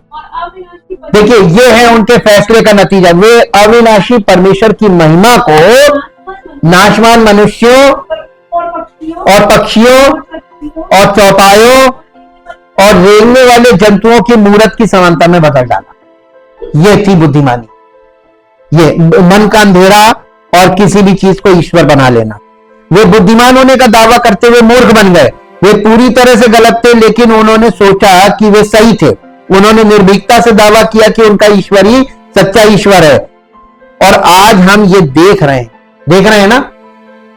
देखिए ये है उनके फैसले का नतीजा। वे अविनाशी परमेश्वर की महिमा को नाशवान मनुष्यों और पक्षियों और चौपायों और रेंगने वाले जंतुओं की मूर्त की समानता में बदल डाला। ये थी बुद्धिमानी, ये मन का अंधेरा और किसी भी चीज को ईश्वर बना लेना। वे बुद्धिमान होने का दावा करते हुए मूर्ख बन गए। वे पूरी तरह से गलत थे, लेकिन उन्होंने सोचा कि वे सही थे। उन्होंने निर्भीकता से दावा किया कि उनका ईश्वर ही सच्चा ईश्वर है। और आज हम ये देख रहे हैं ना,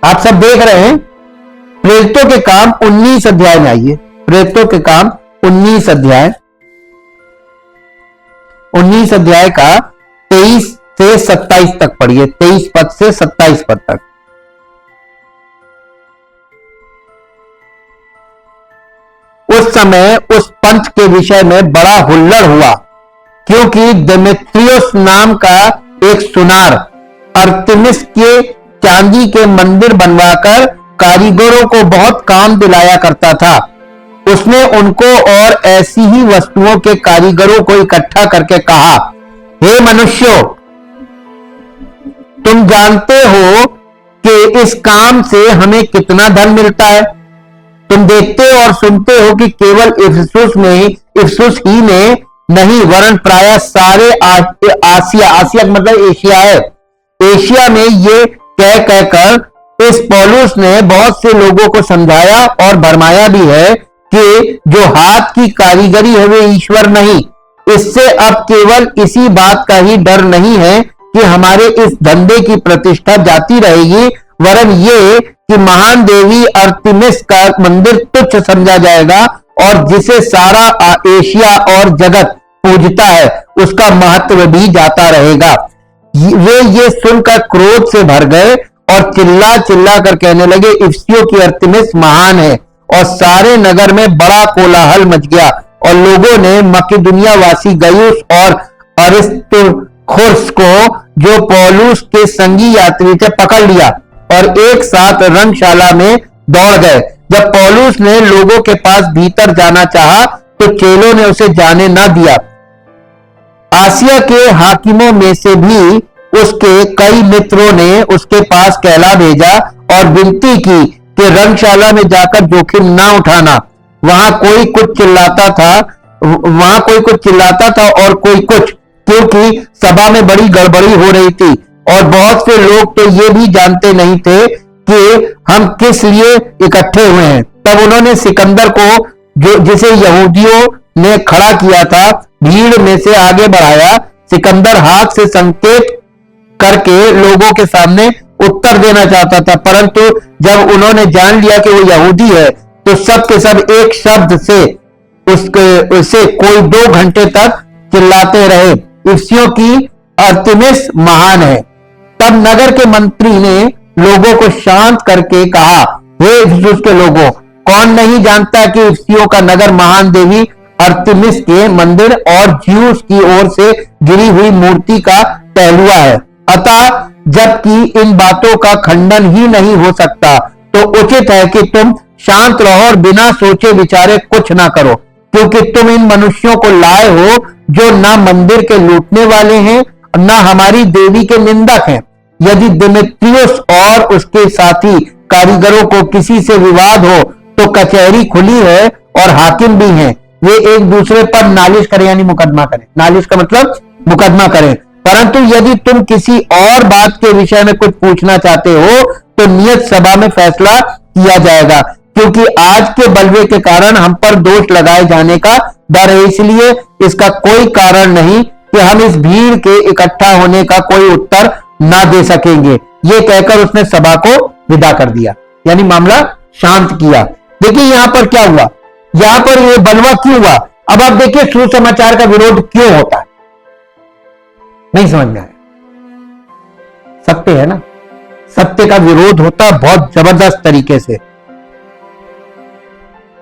आप सब देख रहे हैं। प्रेरितों के काम 19 अध्याय में आइए। प्रेरितों के काम 19 अध्याय, 19 अध्याय का 23 से 27 तक पढ़िए। 23 पद से 27 पद तक। उस समय उस पंथ के विषय में बड़ा हुल्लड़ हुआ, क्योंकि देमेत्रियुस नाम का एक सुनार अर्तेमिस के चांदी के मंदिर बनवाकर कारीगरों को बहुत काम दिलाया करता था। उसने उनको और ऐसी ही वस्तुओं के कारीगरों को इकट्ठा करके कहा, हे मनुष्यों, तुम जानते हो कि इस काम से हमें कितना धन मिलता है। तुम देखते और सुनते हो कि केवल इफिसुस ही में नहीं वरन प्राय सारे आसिया मतलब एशिया है, एशिया में ये कह कहकर इस पौलुस ने बहुत से लोगों को समझाया और भरमाया भी है कि जो हाथ की कारीगरी है वे ईश्वर नहीं। इससे अब केवल इसी बात का ही डर नहीं है कि हमारे इस धंधे की प्रतिष्ठा जाती रहेगी, वरन ये कि महान देवी अर्तिमिस का मंदिर तुच्छ समझा जाएगा और जिसे सारा एशिया और जगत पूजता है उसका महत्व भी जाता रहेगा। वे ये सुनकर क्रोध से भर गए और चिल्ला चिल्ला कर कहने लगे, इफिसियों की अर्तिमिस महान है। और सारे नगर में बड़ा कोलाहल मच गया और लोगों ने मकिदुनिया वासी गयुस और अरिस्तर्खुस को, जो पौलुस के संगी यात्री थे, पकड़ लिया और एक साथ रंगशाला में दौड़ गए। जब पौलुस ने लोगों के पास भीतर जाना चाहा तो चेलों ने उसे जाने न दिया। आसिया के हाकिमों में से भी उसके कई मित्रों ने उसके पास कहला भेजा और विनती की कि रंगशाला में जाकर जोखिम ना उठाना। वहां कोई कुछ चिल्लाता था और कोई कुछ, क्योंकि सभा में बड़ी गड़बड़ी हो रही थी और बहुत से लोग तो ये भी जानते नहीं थे कि हम किस लिए इकट्ठे हुए हैं। तब उन्होंने सिकंदर को, जिसे यहूदियों ने खड़ा किया था, भीड़ में से आगे बढ़ाया। सिकंदर हाथ से संकेत करके लोगों के सामने उत्तर देना चाहता था, परंतु जब उन्होंने जान लिया कि वो यहूदी है तो सब के सब एक शब्द से उसे कोई 2 घंटे तक चिल्लाते रहे, इफिसियों की अर्तिमिस महान है। तब नगर के मंत्री ने लोगों को शांत करके कहा, हे इफिसुस के लोगों, कौन नहीं जानता कि इफिसियों का नगर महान देवी अर्तिमिस के मंदिर और ज्यूस की ओर से गिरी हुई मूर्ति का पहलुआ है। अतः जबकि इन बातों का खंडन ही नहीं हो सकता तो उचित है कि तुम शांत रहो और बिना सोचे विचारे कुछ ना करो, क्योंकि तुम इन मनुष्यों को लाए हो जो न मंदिर के लूटने वाले हैं न हमारी देवी के निंदक हैं। यदि दिमेत्रियुस और उसके साथी कारीगरों को किसी से विवाद हो तो कचहरी खुली है और हाकिम भी हैं, वे एक दूसरे पर नालिश करें, यानी मुकदमा करें। नालिश का मतलब मुकदमा करें। परंतु यदि तुम किसी और बात के विषय में कुछ पूछना चाहते हो तो नियत सभा में फैसला किया जाएगा, क्योंकि आज के बलवे के कारण हम पर दोष लगाए जाने का डर है। इसलिए इसका कोई कारण नहीं कि हम इस भीड़ के इकट्ठा होने का कोई उत्तर ना दे सकेंगे। ये कहकर उसने सभा को विदा कर दिया, यानी मामला शांत किया। देखिए यहां पर क्या हुआ, यहां पर ये बलवा क्यों हुआ। अब आप देखिए सुसमाचार का विरोध क्यों होता है, नहीं समझ में आया। सत्य है ना, सत्य का विरोध होता है बहुत जबरदस्त तरीके से।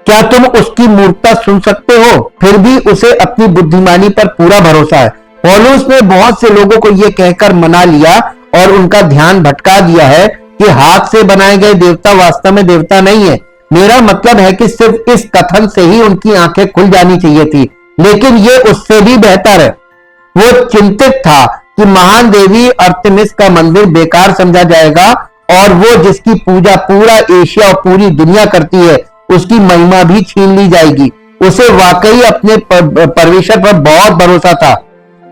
क्या तुम उसकी मूर्खता सुन सकते हो, फिर भी उसे अपनी बुद्धिमानी पर पूरा भरोसा है। पौलुस ने बहुत से लोगों को यह कहकर मना लिया और उनका ध्यान भटका दिया है कि हाथ से बनाए गए देवता वास्तव में देवता नहीं है। मेरा मतलब है कि सिर्फ इस कथन से ही उनकी आंखें खुल जानी चाहिए थी, लेकिन यह उससे भी बेहतर है। वो चिंतित था कि महान देवी अर्तिमिस का मंदिर बेकार समझा जाएगा और वो जिसकी पूजा पूरा एशिया और पूरी दुनिया करती है उसकी महिमा भी छीन ली जाएगी। उसे वाकई अपने परमेश्वर पर बहुत भरोसा था।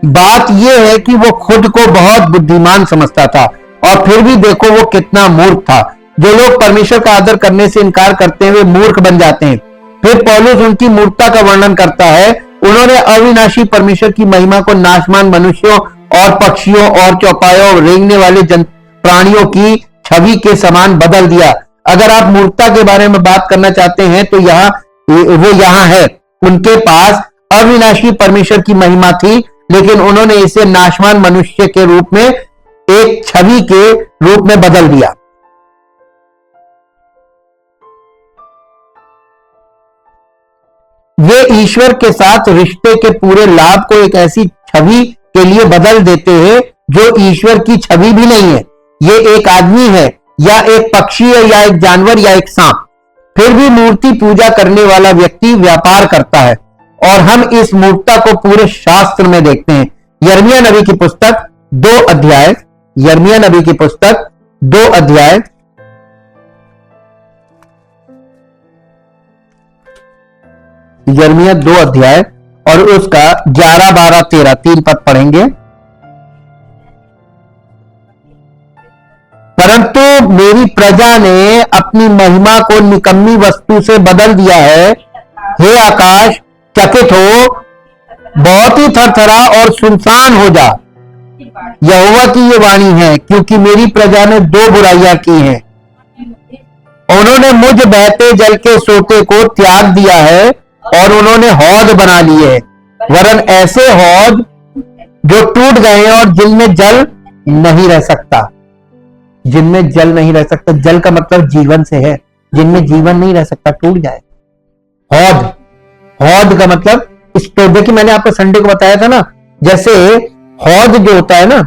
बात यह है कि वो खुद को बहुत बुद्धिमान समझता था और फिर भी देखो वो कितना मूर्ख था। जो लोग परमेश्वर का आदर करने से इनकार करते हैं वे मूर्ख बन जाते हैं। फिर पौलुस उनकी मूर्खता का वर्णन करता है। उन्होंने अविनाशी परमेश्वर की महिमा को नाशवान मनुष्यों और पक्षियों और चौपायों और रेंगने वाले प्राणियों की छवि के समान बदल दिया। अगर आप मूर्खता के बारे में बात करना चाहते हैं तो वो यहाँ है। उनके पास अविनाशी परमेश्वर की महिमा थी, लेकिन उन्होंने इसे नाशवान मनुष्य के रूप में, एक छवि के रूप में बदल दिया। वे ईश्वर के साथ रिश्ते के पूरे लाभ को एक ऐसी छवि के लिए बदल देते हैं जो ईश्वर की छवि भी नहीं है। ये एक आदमी है या एक पक्षी है या एक जानवर या एक सांप। फिर भी मूर्ति पूजा करने वाला व्यक्ति व्यापार करता है, और हम इस मूर्खता को पूरे शास्त्र में देखते हैं। यिर्मयाह नबी की पुस्तक 2 अध्याय, यिर्मयाह नबी की पुस्तक 2 अध्याय, यिर्मयाह 2 अध्याय और उसका 11, 12, 13 3 पद पढ़ेंगे। परंतु मेरी प्रजा ने अपनी महिमा को निकम्मी वस्तु से बदल दिया है। हे आकाश, चकित हो, बहुत ही थरथरा और सुनसान हो जा। यहोवा की ये वाणी है, क्योंकि मेरी प्रजा ने 2 बुराइयां की हैं। उन्होंने मुझ बहते जल के सोते को त्याग दिया है और उन्होंने हौद बना लिए है, वरन ऐसे हौद जो टूट गए हैं और जिनमें जल नहीं रह सकता। जिनमें जल नहीं रह सकता, जल का मतलब जीवन से है, जिनमें जीवन नहीं रह सकता, टूट जाए। हौद, हौद का मतलब स्टोर। देखिए मैंने आपको संडे को बताया था ना, जैसे हौद जो होता है ना,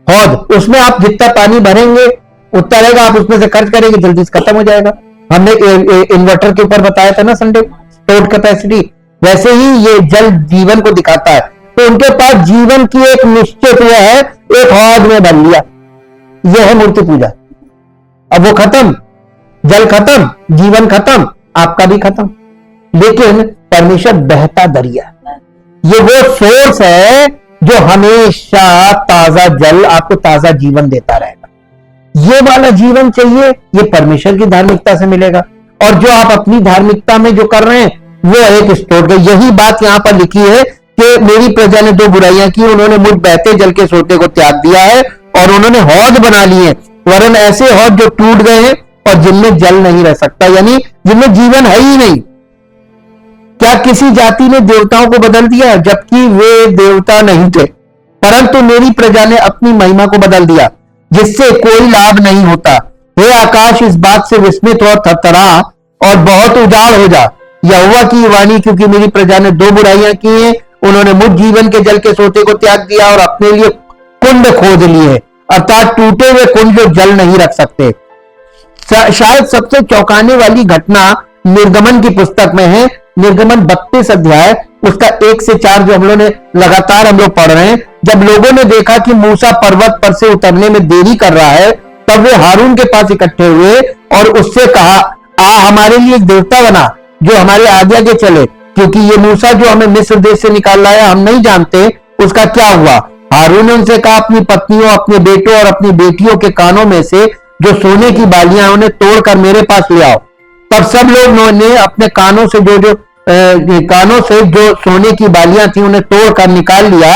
हौद, उसमें आप जितना पानी भरेंगे उतना रहेगा, आप उसमें से खर्च करेंगे जल्दी से खत्म हो जाएगा। हमने इन्वर्टर के ऊपर बताया था ना संडे, स्टोर कैपेसिटी। वैसे ही ये जल जीवन को दिखाता है। तो उनके पास जीवन की एक निश्चित वो है, एक हौद में भर लिया। यह है मूर्ति पूजा। अब वो खत्म, जल खत्म, जीवन खत्म, आपका भी खत्म। लेकिन परमेश्वर बहता दरिया, ये वो सोर्स है जो हमेशा ताजा जल, आपको ताजा जीवन देता रहेगा। ये वाला जीवन चाहिए, ये परमेश्वर की धार्मिकता से मिलेगा। और जो आप अपनी धार्मिकता में जो कर रहे हैं वो एक स्टोर का। यही बात यहां पर लिखी है कि मेरी प्रजा ने 2 बुराइयां की, उन्होंने मुझ बहते जल के सोते को त्याग दिया है और उन्होंने हौद बना लिए, वरन ऐसे हौद जो टूट गए हैं और जिनमें जल नहीं रह सकता, यानी जिनमें जीवन है ही नहीं। क्या किसी जाति ने देवताओं को बदल दिया, जबकि वे देवता नहीं थे? परंतु मेरी प्रजा ने अपनी महिमा को बदल दिया, जिससे कोई लाभ नहीं होता। हे आकाश, इस बात से विस्मित और थरथरा और बहुत उजाड़ हो जा। यहोवा की वाणी, क्योंकि मेरी प्रजा ने 2 बुराइयां की हैं, उन्होंने मुझ जीवन के जल के सोते को त्याग दिया और अपने लिए कुंड खोद लिए, अर्थात टूटे हुए कुंड जो जल नहीं रख सकते। शायद सबसे चौंकाने वाली घटना निर्गमन की पुस्तक में है। निर्गमन 32 अध्याय, उसका 1 से 4 जो हम लोग ने लगातार हम लोग पढ़ रहे हैं। जब लोगों ने देखा कि मूसा पर्वत पर से उतरने में देरी कर रहा है, तब वे हारून के पास इकट्ठे हुए और उससे कहा, आ हमारे लिए एक देवता बना जो हमारे आगे आगे चले, क्योंकि ये मूसा जो हमें मिस्र देश से निकाल लाया, हम नहीं जानते उसका क्या हुआ। हारून ने उनसे कहा, अपनी पत्नियों, अपने बेटों और अपनी बेटियों के कानों में से जो सोने की बालियां उन्हें तोड़कर मेरे पास ले आओ। तब सब लोग ने अपने कानों से जो सोने की बालियां थी उन्हें तोड़कर निकाल लिया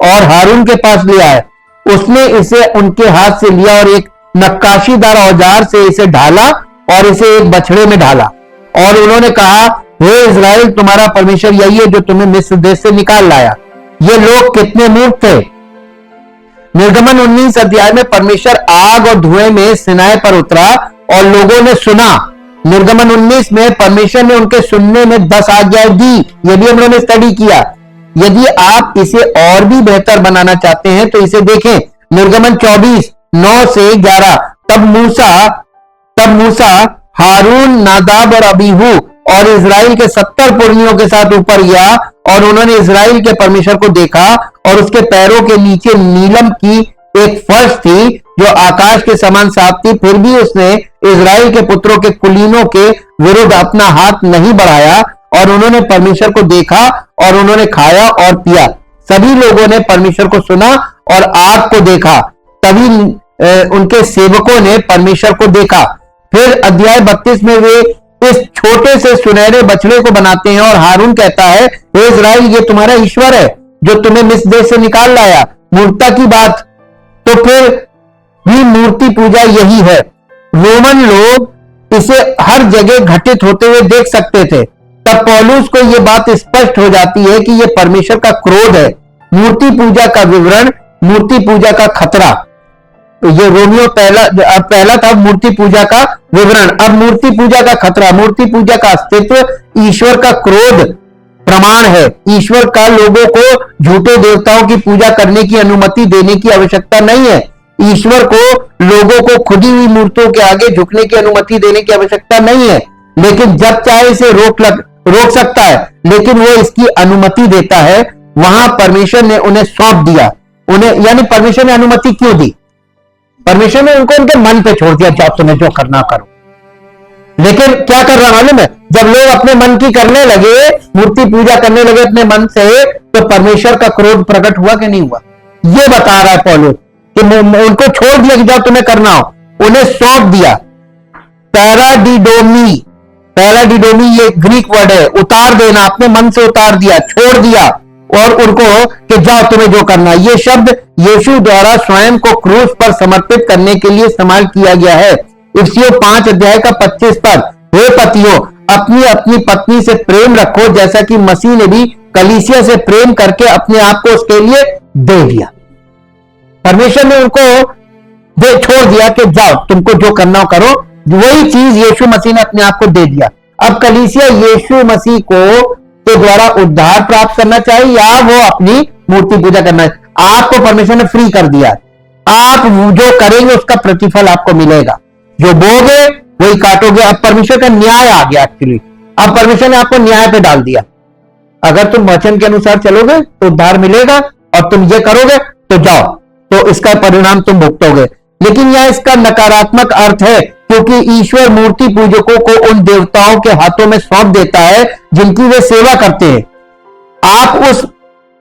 और हारून के पास ले आए। उसने इसे उनके हाथ से लिया और एक नक्काशीदार औजार से इसे ढाला और इसे एक बछड़े में ढाला। और उन्होंने कहा, हे इस्राएल, तुम्हारा परमेश्वर यही है जो तुम्हें मिस्र देश से निकाल लाया। ये लोग कितने मूर्ख थे। निर्गमन 19 अध्याय में परमेश्वर आग और धुएं में सिनाई पर उतरा और लोगों ने सुना। निर्गमन 19 में परमेश्वर ने उनके सुनने में 10 आज्ञाएं दी। ये भी हम लोगों ने स्टडी किया। यदि आप इसे और भी बेहतर बनाना चाहते हैं तो इसे देखें, निर्गमन 24 9 से 11। तब मूसा हारून, नादाब और अबीहू और इजराइल के 70 पुरनियों के साथ ऊपर गया और उन्होंने इजराइल के परमेश्वर को देखा और उसके पैरों के नीचे नीलम की एक फर्श थी जो आकाश के समान साफ थी। फिर भी उसने इजराइल के पुत्रों के कुलीनों के विरुद्ध अपना हाथ नहीं बढ़ाया और उन्होंने परमेश्वर को देखा और उन्होंने खाया और पिया। सभी लोगों ने परमेश्वर को सुना और आग को देखा, तभी उनके सेवकों ने परमेश्वर को देखा। फिर अध्याय 32 में वे इस छोटे से सुनहरे बछड़े को बनाते हैं और हारून कहता है, हे इजराइल, ये तुम्हारा ईश्वर है जो तुम्हें मिस्र देश से निकाल लाया। मूर्खता की बात। तो फिर भी मूर्ति पूजा यही है। रोमन लोग इसे हर जगह घटित होते हुए देख सकते थे। तब पौलुस को यह बात स्पष्ट हो जाती है कि यह परमेश्वर का क्रोध है। मूर्ति पूजा का विवरण, मूर्ति पूजा का खतरा। तो ये रोमियो पहला था मूर्ति पूजा का विवरण। अब मूर्ति पूजा का खतरा। मूर्ति पूजा का अस्तित्व ईश्वर का क्रोध प्रमाण है। ईश्वर का लोगों को झूठे देवताओं की पूजा करने की अनुमति देने की आवश्यकता नहीं है। ईश्वर को लोगों को खुदी हुई मूर्तियों के आगे झुकने की अनुमति देने की आवश्यकता नहीं है। लेकिन जब चाहे इसे रोक सकता है, लेकिन वो इसकी अनुमति देता है। वहां परमेश्वर ने उन्हें सौंप दिया, उन्हें, यानी परमेश्वर ने अनुमति क्यों दी? परमेश्वर ने उनको उनके मन पे छोड़ दिया, जाओ तुम्हें जो करना करो। लेकिन क्या कर रहा मालूम है? जब लोग अपने मन की करने लगे, मूर्ति पूजा करने लगे अपने मन से, तो परमेश्वर का क्रोध प्रकट हुआ कि नहीं हुआ? ये बता रहा है पौलुस कि उनको छोड़ दिया कि जाओ तुम्हें करना हो, उन्हें सौंप दिया। पैराडिडोमी ये ग्रीक वर्ड है, उतार देना, अपने मन से उतार दिया, छोड़ दिया, और उनको कि जाओ तुम्हें जो करना। ये शब्द यीशु द्वारा स्वयं को क्रूस पर समर्पित करने के लिए इस्तेमाल किया गया है। इफिसियों 5 अध्याय का 25 पद, हे पतियों अपनी अपनी पत्नी से प्रेम रखो, जैसा कि मसीह ने भी कलीसिया से प्रेम करके अपने आप को उसके लिए दे दिया। परमेश्वर ने उनको छोड़ दिया कि जाओ तुमको जो करना हो करो। वही चीज यीशु मसीह ने अपने आप को दे दिया। अब कलीसिया यीशु मसीह को के द्वारा उद्धार प्राप्त करना चाहिए या वो अपनी मूर्ति पूजा करना चाहिए? आपको परमेश्वर ने फ्री कर दिया, आप जो करेंगे उसका प्रतिफल आपको मिलेगा। जो बोगे वही काटोगे। अब परमेश्वर का न्याय आ गया एक्चुअली। अब परमेश्वर ने आपको न्याय पे डाल दिया। अगर तुम वचन के अनुसार चलोगे तो उद्धार मिलेगा, और तुम ये करोगे तो जाओ, तो इसका परिणाम तुम भुगतोगे। लेकिन यह इसका नकारात्मक अर्थ है, क्योंकि ईश्वर मूर्ति पूजकों को उन देवताओं के हाथों में सौंप देता है जिनकी वे सेवा करते हैं। आप उस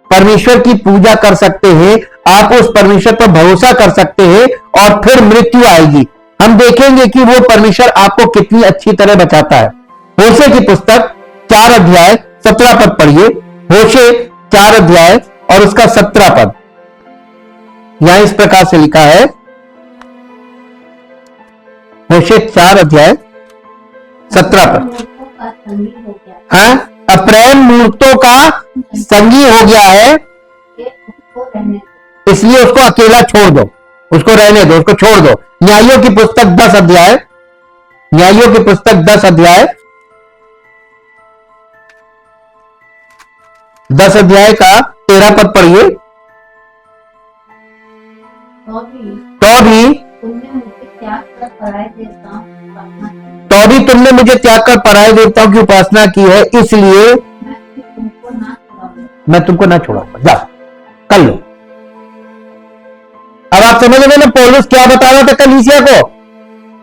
परमेश्वर की पूजा कर सकते हैं, आप उस परमेश्वर पर भरोसा कर सकते हैं, और फिर मृत्यु आएगी। हम देखेंगे कि वो परमेश्वर आपको कितनी अच्छी तरह बचाता है। होशे की पुस्तक 4 अध्याय 17 पद पढ़िए। होशे 4 अध्याय और उसका 17 पद, यहां इस प्रकार से लिखा है। होशे 4 अध्याय 17 पद। हाँ, अप्रेम मूर्तों का संगी हो गया है, इसलिए उसको अकेला छोड़ दो, उसको रहने दो, उसको छोड़ दो। न्यायों की पुस्तक 10 अध्याय, न्यायों की पुस्तक 10 अध्याय 10 अध्याय का 13 पद पढ़िए। तो भी तुमने मुझे त्याग कर पराये देवताओं की उपासना की है, इसलिए मैं तुमको ना छोड़ूंगा, जाओ कर लो। अब आप समझ गए ना पौलुस क्या बता रहा था कलीसिया को,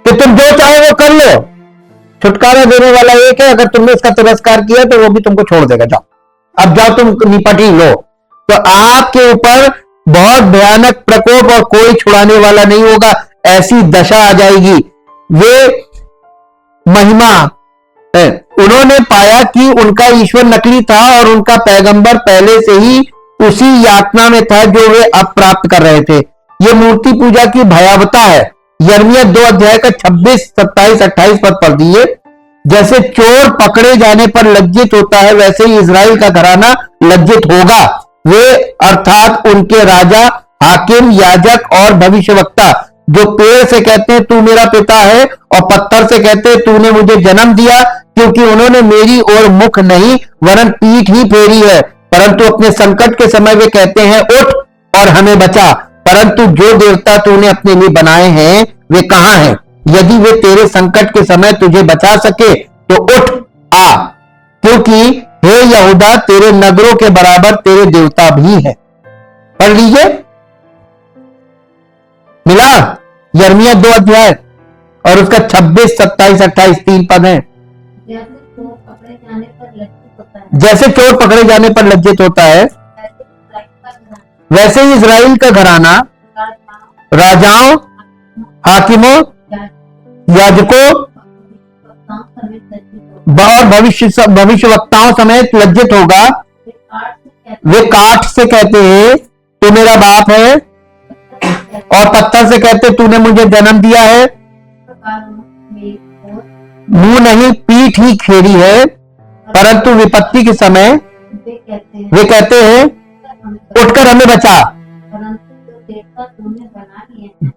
कि तुम जो चाहो वो कर लो। छुटकारा देने वाला एक है, अगर तुमने इसका तिरस्कार किया तो वो भी तुमको छोड़ देगा। जाओ, अब जाओ तुम निपट ही लो। तो आपके ऊपर बहुत भयानक प्रकोप और कोई छुड़ाने वाला नहीं होगा, ऐसी दशा आ जाएगी। वे महिमा है। उन्होंने पाया कि उनका ईश्वर नकली था और उनका पैगंबर पहले से ही उसी यातना में था जो वे अब प्राप्त कर रहे थे। ये मूर्ति पूजा की भयावता है। यिर्मयाह 2 अध्याय का 26, 27, 28 पद पढ़ दिए। जैसे चोर पकड़े जाने पर लज्जित होता है, वैसे ही इजराइल का घराना लज्जित होगा। वे अर्थात उनके राजा, हाकिम, याजक और भविष्यवक्ता, जो पेड़ से कहते हैं तू मेरा पिता है, और पत्थर से कहते हैं तूने मुझे जन्म दिया, क्योंकि उन्होंने मेरी ओर मुख नहीं वरन पीठ ही फेरी है। परंतु अपने संकट के समय वे कहते हैं उठ और हमें बचा। परंतु जो देवता तूने अपने लिए बनाए हैं वे कहां हैं? यदि वे तेरे संकट के समय तुझे बचा सके तो उठ आ, क्योंकि हे यहूदा तेरे नगरों के बराबर तेरे देवता भी है। पढ़ लीजिए, मिला? यिर्मयाह 2 अध्याय और उसका 26, 27, 28 3 पद है। जैसे चोर पकड़े जाने पर लज्जित होता है, वैसे ही इजराइल का घराना राजाओं, हाकिमों, याजकों और भविष्यवक्ताओं समेत लज्जित होगा। वे काठ से कहते हैं तू मेरा बाप है, और पत्थर से कहते तूने मुझे जन्म दिया है। मुंह नहीं पीठ ही खेरी है। परंतु विपत्ति के समय वे कहते हैं उठकर हमें बचा।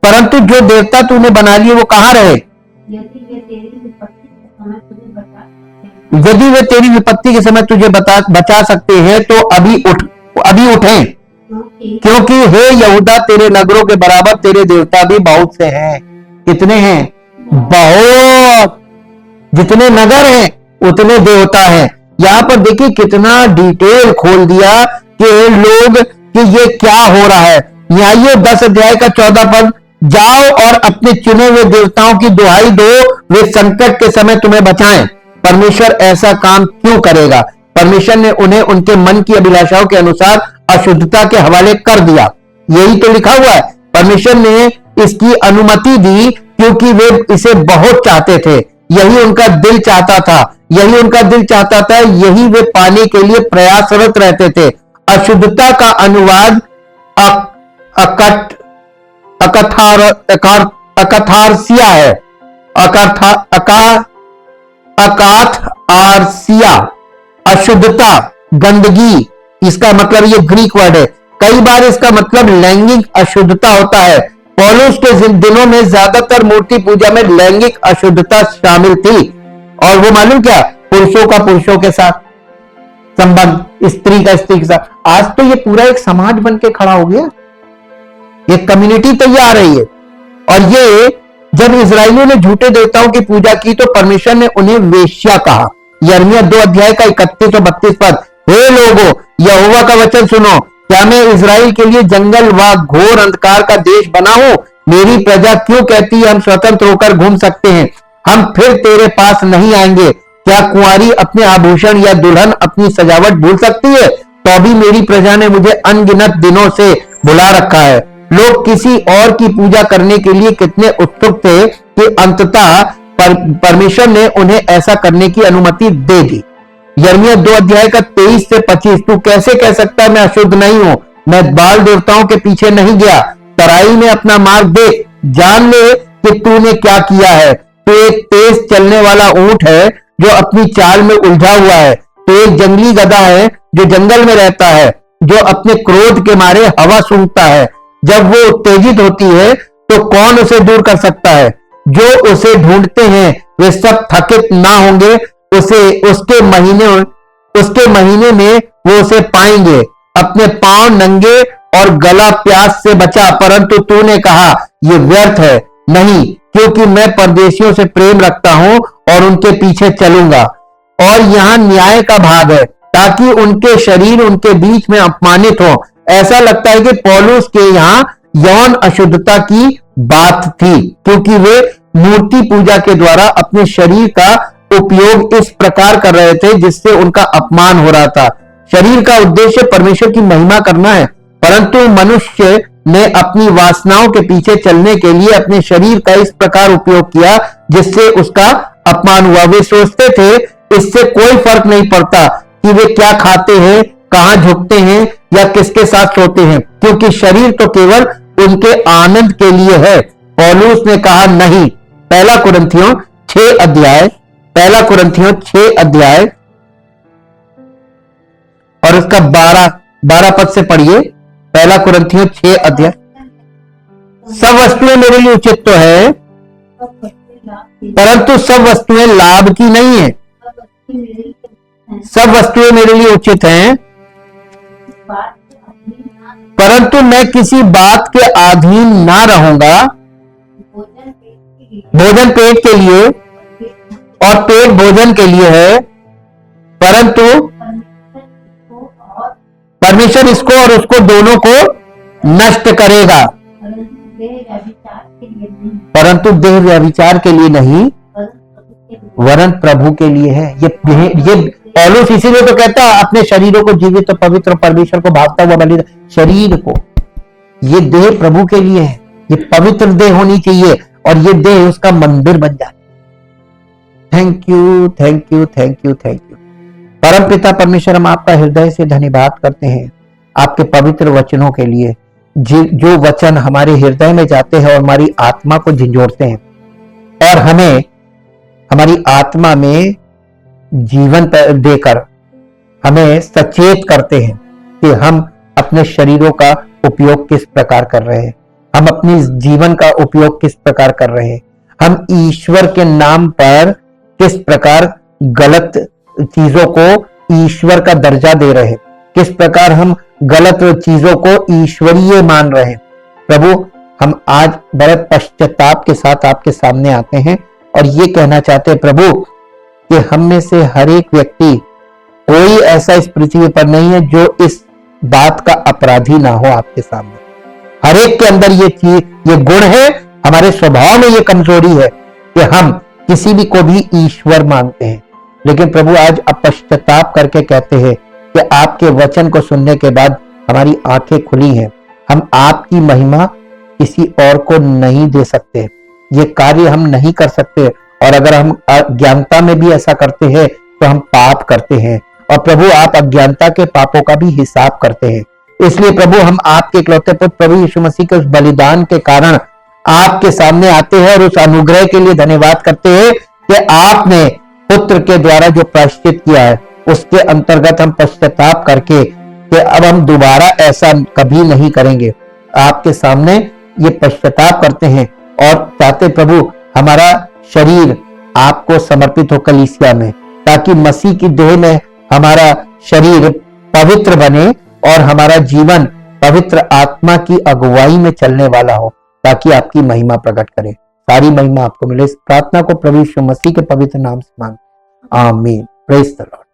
परंतु जो देवता तूने बना लिए वो कहां रहे? यदि वे तेरी विपत्ति के समय तुझे बचा सकते हैं तो अभी उठें, क्योंकि हे यहूदा तेरे नगरों के बराबर तेरे देवता भी बहुत से हैं। कितने हैं? बहुत। जितने नगर हैं उतने देवता हैं। यहाँ पर देखिए कितना डिटेल खोल दिया कि लोग कि ये क्या हो रहा है। न्यायियों 10 अध्याय का 14 पद, जाओ और अपने चुने हुए देवताओं की दुहाई दो, वे संकट के समय तुम्हें बचाएं। परमेश्वर ऐसा काम क्यों करेगा? परमेश्वर ने उन्हें उनके मन की अभिलाषाओं के अनुसार अशुद्धता के हवाले कर दिया। यही तो लिखा हुआ है। परमेश्वर ने इसकी अनुमति दी क्योंकि वे इसे बहुत चाहते थे। यही उनका दिल चाहता था, यही उनका दिल चाहता था, यही वे पाने के लिए प्रयासरत रहते थे। अशुद्धता का अनुवाद अकथारसिया है। अकाथारसिया अशुद्धता, गंदगी, इसका मतलब ये ग्रीक वर्ड है। कई बार इसका मतलब लैंगिक अशुद्धता होता है। पौलुस के दिनों में ज्यादातर मूर्ति पूजा में लैंगिक अशुद्धता शामिल थी। और वो मालूम क्या? पुरुषों का पुरुषों के साथ संबंध, स्त्री का स्त्री के साथ। आज तो ये पूरा एक समाज बन के खड़ा हो गया, एक कम्युनिटी तैयार है ये। और ये जब इजरायलियों ने झूठे देवताओं की पूजा की तो परमेश्वर ने उन्हें वेश्या कहा। यिर्मयाह 2 अध्याय का 31 और 32 पद, हे लोगों, यहोवा का वचन सुनो, क्या मैं इजराइल के लिए जंगल व घोर अंधकार का देश बना हूं? मेरी प्रजा क्यों कहती है हम स्वतंत्र होकर घूम सकते हैं, हम फिर तेरे पास नहीं आएंगे? क्या कुंवारी अपने आभूषण या दुल्हन अपनी सजावट भूल सकती है? तो भी मेरी प्रजा ने मुझे अनगिनत दिनों से भुला रखा है। लोग किसी और की पूजा करने के लिए कितने उत्सुक थे कि अंततः परमेश्वर ने उन्हें ऐसा करने की अनुमति दे दी। यिर्मयाह 2 अध्याय का 23 से 25, तू कैसे कह सकता है मैं अशुद्ध नहीं हूं? मैं बाल देवताओं के पीछे नहीं गया। तराई में अपना मार्ग देख, जान ले कि तूने क्या किया है। तू एक तेज चलने वाला ऊंट है जो अपनी चाल में उलझा हुआ है। तो एक जंगली गधा है जो जंगल में रहता है, जो अपने क्रोध के मारे हवा सूंघता है। जब वो उत्तेजित होती है तो कौन उसे दूर कर सकता है? जो उसे ढूंढते हैं वे सब थकित ना होंगे। उसके महीने में वो उसे पाएंगे। अपने पांव नंगे और गला प्यास से बचा, परंतु तूने कहा ये व्यर्थ है। नहीं, क्योंकि मैं परदेशियों से प्रेम रखता हूं और उनके पीछे चलूंगा। और यहाँ न्याय का भाग है ताकि उनके शरीर उनके बीच में अपमानित हो। ऐसा लगता है कि पौलुस के यहाँ यौन अशुद्धता की बात थी, क्योंकि वे मूर्ति पूजा के द्वारा अपने शरीर का उपयोग इस प्रकार कर रहे थे जिससे उनका अपमान हो रहा था। शरीर का उद्देश्य परमेश्वर की महिमा करना है, परंतु मनुष्य ने अपनी वासनाओं के पीछे चलने के लिए अपने शरीर का इस प्रकार उपयोग किया जिससे उसका अपमान हुआ। वे सोचते थे इससे कोई फर्क नहीं पड़ता कि वे क्या खाते हैं, कहां झुकते हैं या किसके साथ सोते हैं, क्योंकि शरीर तो केवल उनके आनंद के लिए है। पौलुस ने कहा नहीं। 1 कुरिन्थियों 6 अध्याय और उसका 12 पद से पढ़िए। 1 कुरिन्थियों 6 अध्याय। सब वस्तुएं मेरे लिए उचित तो है, परंतु सब वस्तुएं लाभ की नहीं है। सब वस्तुएं मेरे लिए उचित हैं, परंतु मैं किसी बात के अधीन ना रहूंगा। भोजन पेट के लिए और पेट भोजन के लिए है, परंतु परमेश्वर इसको और उसको दोनों को नष्ट करेगा। परंतु देह व्यभिचार के लिए नहीं, वरन प्रभु के लिए है। ये पौलुस इसीलिए तो कहता है अपने शरीरों को जीवित और पवित्र और परमेश्वर को भावता हुआ बलि। शरीर को, ये देह प्रभु के लिए है, ये पवित्र देह होनी चाहिए और ये देह उसका मंदिर बन जाए। Thank you, thank you, thank you, thank you. परम पिता परमेश्वर, हम आपका हृदय से धन्यवाद करते हैं आपके पवित्र वचनों के लिए, जो वचन हमारे हृदय में जाते हैं और हमारी आत्मा को झंझोड़ते हैं और हमें हमारी आत्मा में जीवन देकर हमें सचेत करते हैं कि हम अपने शरीरों का उपयोग किस प्रकार कर रहे हैं, हम अपनी जीवन का उपयोग किस प्रकार कर रहे हैं, हम ईश्वर के नाम पर किस प्रकार गलत चीजों को ईश्वर का दर्जा दे रहे हैं, किस प्रकार हम गलत चीजों को ईश्वरीय मान रहे हैं। प्रभु, हम आज बड़े पश्चाताप के साथ आपके सामने आते हैं और ये कहना चाहते हैं प्रभु कि हम में से हर एक व्यक्ति, कोई ऐसा इस पृथ्वी पर नहीं है जो इस बात का अपराधी ना हो आपके सामने। हर एक के अंदर ये चीज, ये गुण है, हमारे स्वभाव में ये कमजोरी है कि हम किसी भी को भी ईश्वर मानते हैं। लेकिन प्रभु आज पश्चाताप करके कहते हैं कि आपके वचन को सुनने के बाद हमारी आंखें खुली हैं, हम आपकी महिमा किसी और को नहीं दे सकते, ये कार्य हम नहीं कर सकते, और अगर हम अज्ञानता में भी ऐसा करते हैं तो हम पाप करते हैं, और प्रभु आप अज्ञानता के पापों का भी हिसाब करते हैं। इसलिए प्रभु हम आपके इकलौते पुत्र प्रभु यीशु मसीह के उस बलिदान के कारण आपके सामने आते हैं और उस अनुग्रह के लिए धन्यवाद करते हैं कि आपने पुत्र के द्वारा जो प्रायश्चित किया है उसके अंतर्गत हम पश्चाताप करके कि अब हम दोबारा ऐसा कभी नहीं करेंगे, आपके सामने ये पश्चाताप करते हैं और चाहते प्रभु हमारा शरीर आपको समर्पित हो कलीसिया में, ताकि मसीह की देह में हमारा शरीर पवित्र बने और हमारा जीवन पवित्र आत्मा की अगुवाई में चलने वाला हो, ताकि आपकी महिमा प्रकट करे। सारी महिमा आपको मिले। इस प्रार्थना को प्रभु यीशु मसीह के पवित्र नाम से मांग, आमीन। Praise the Lord.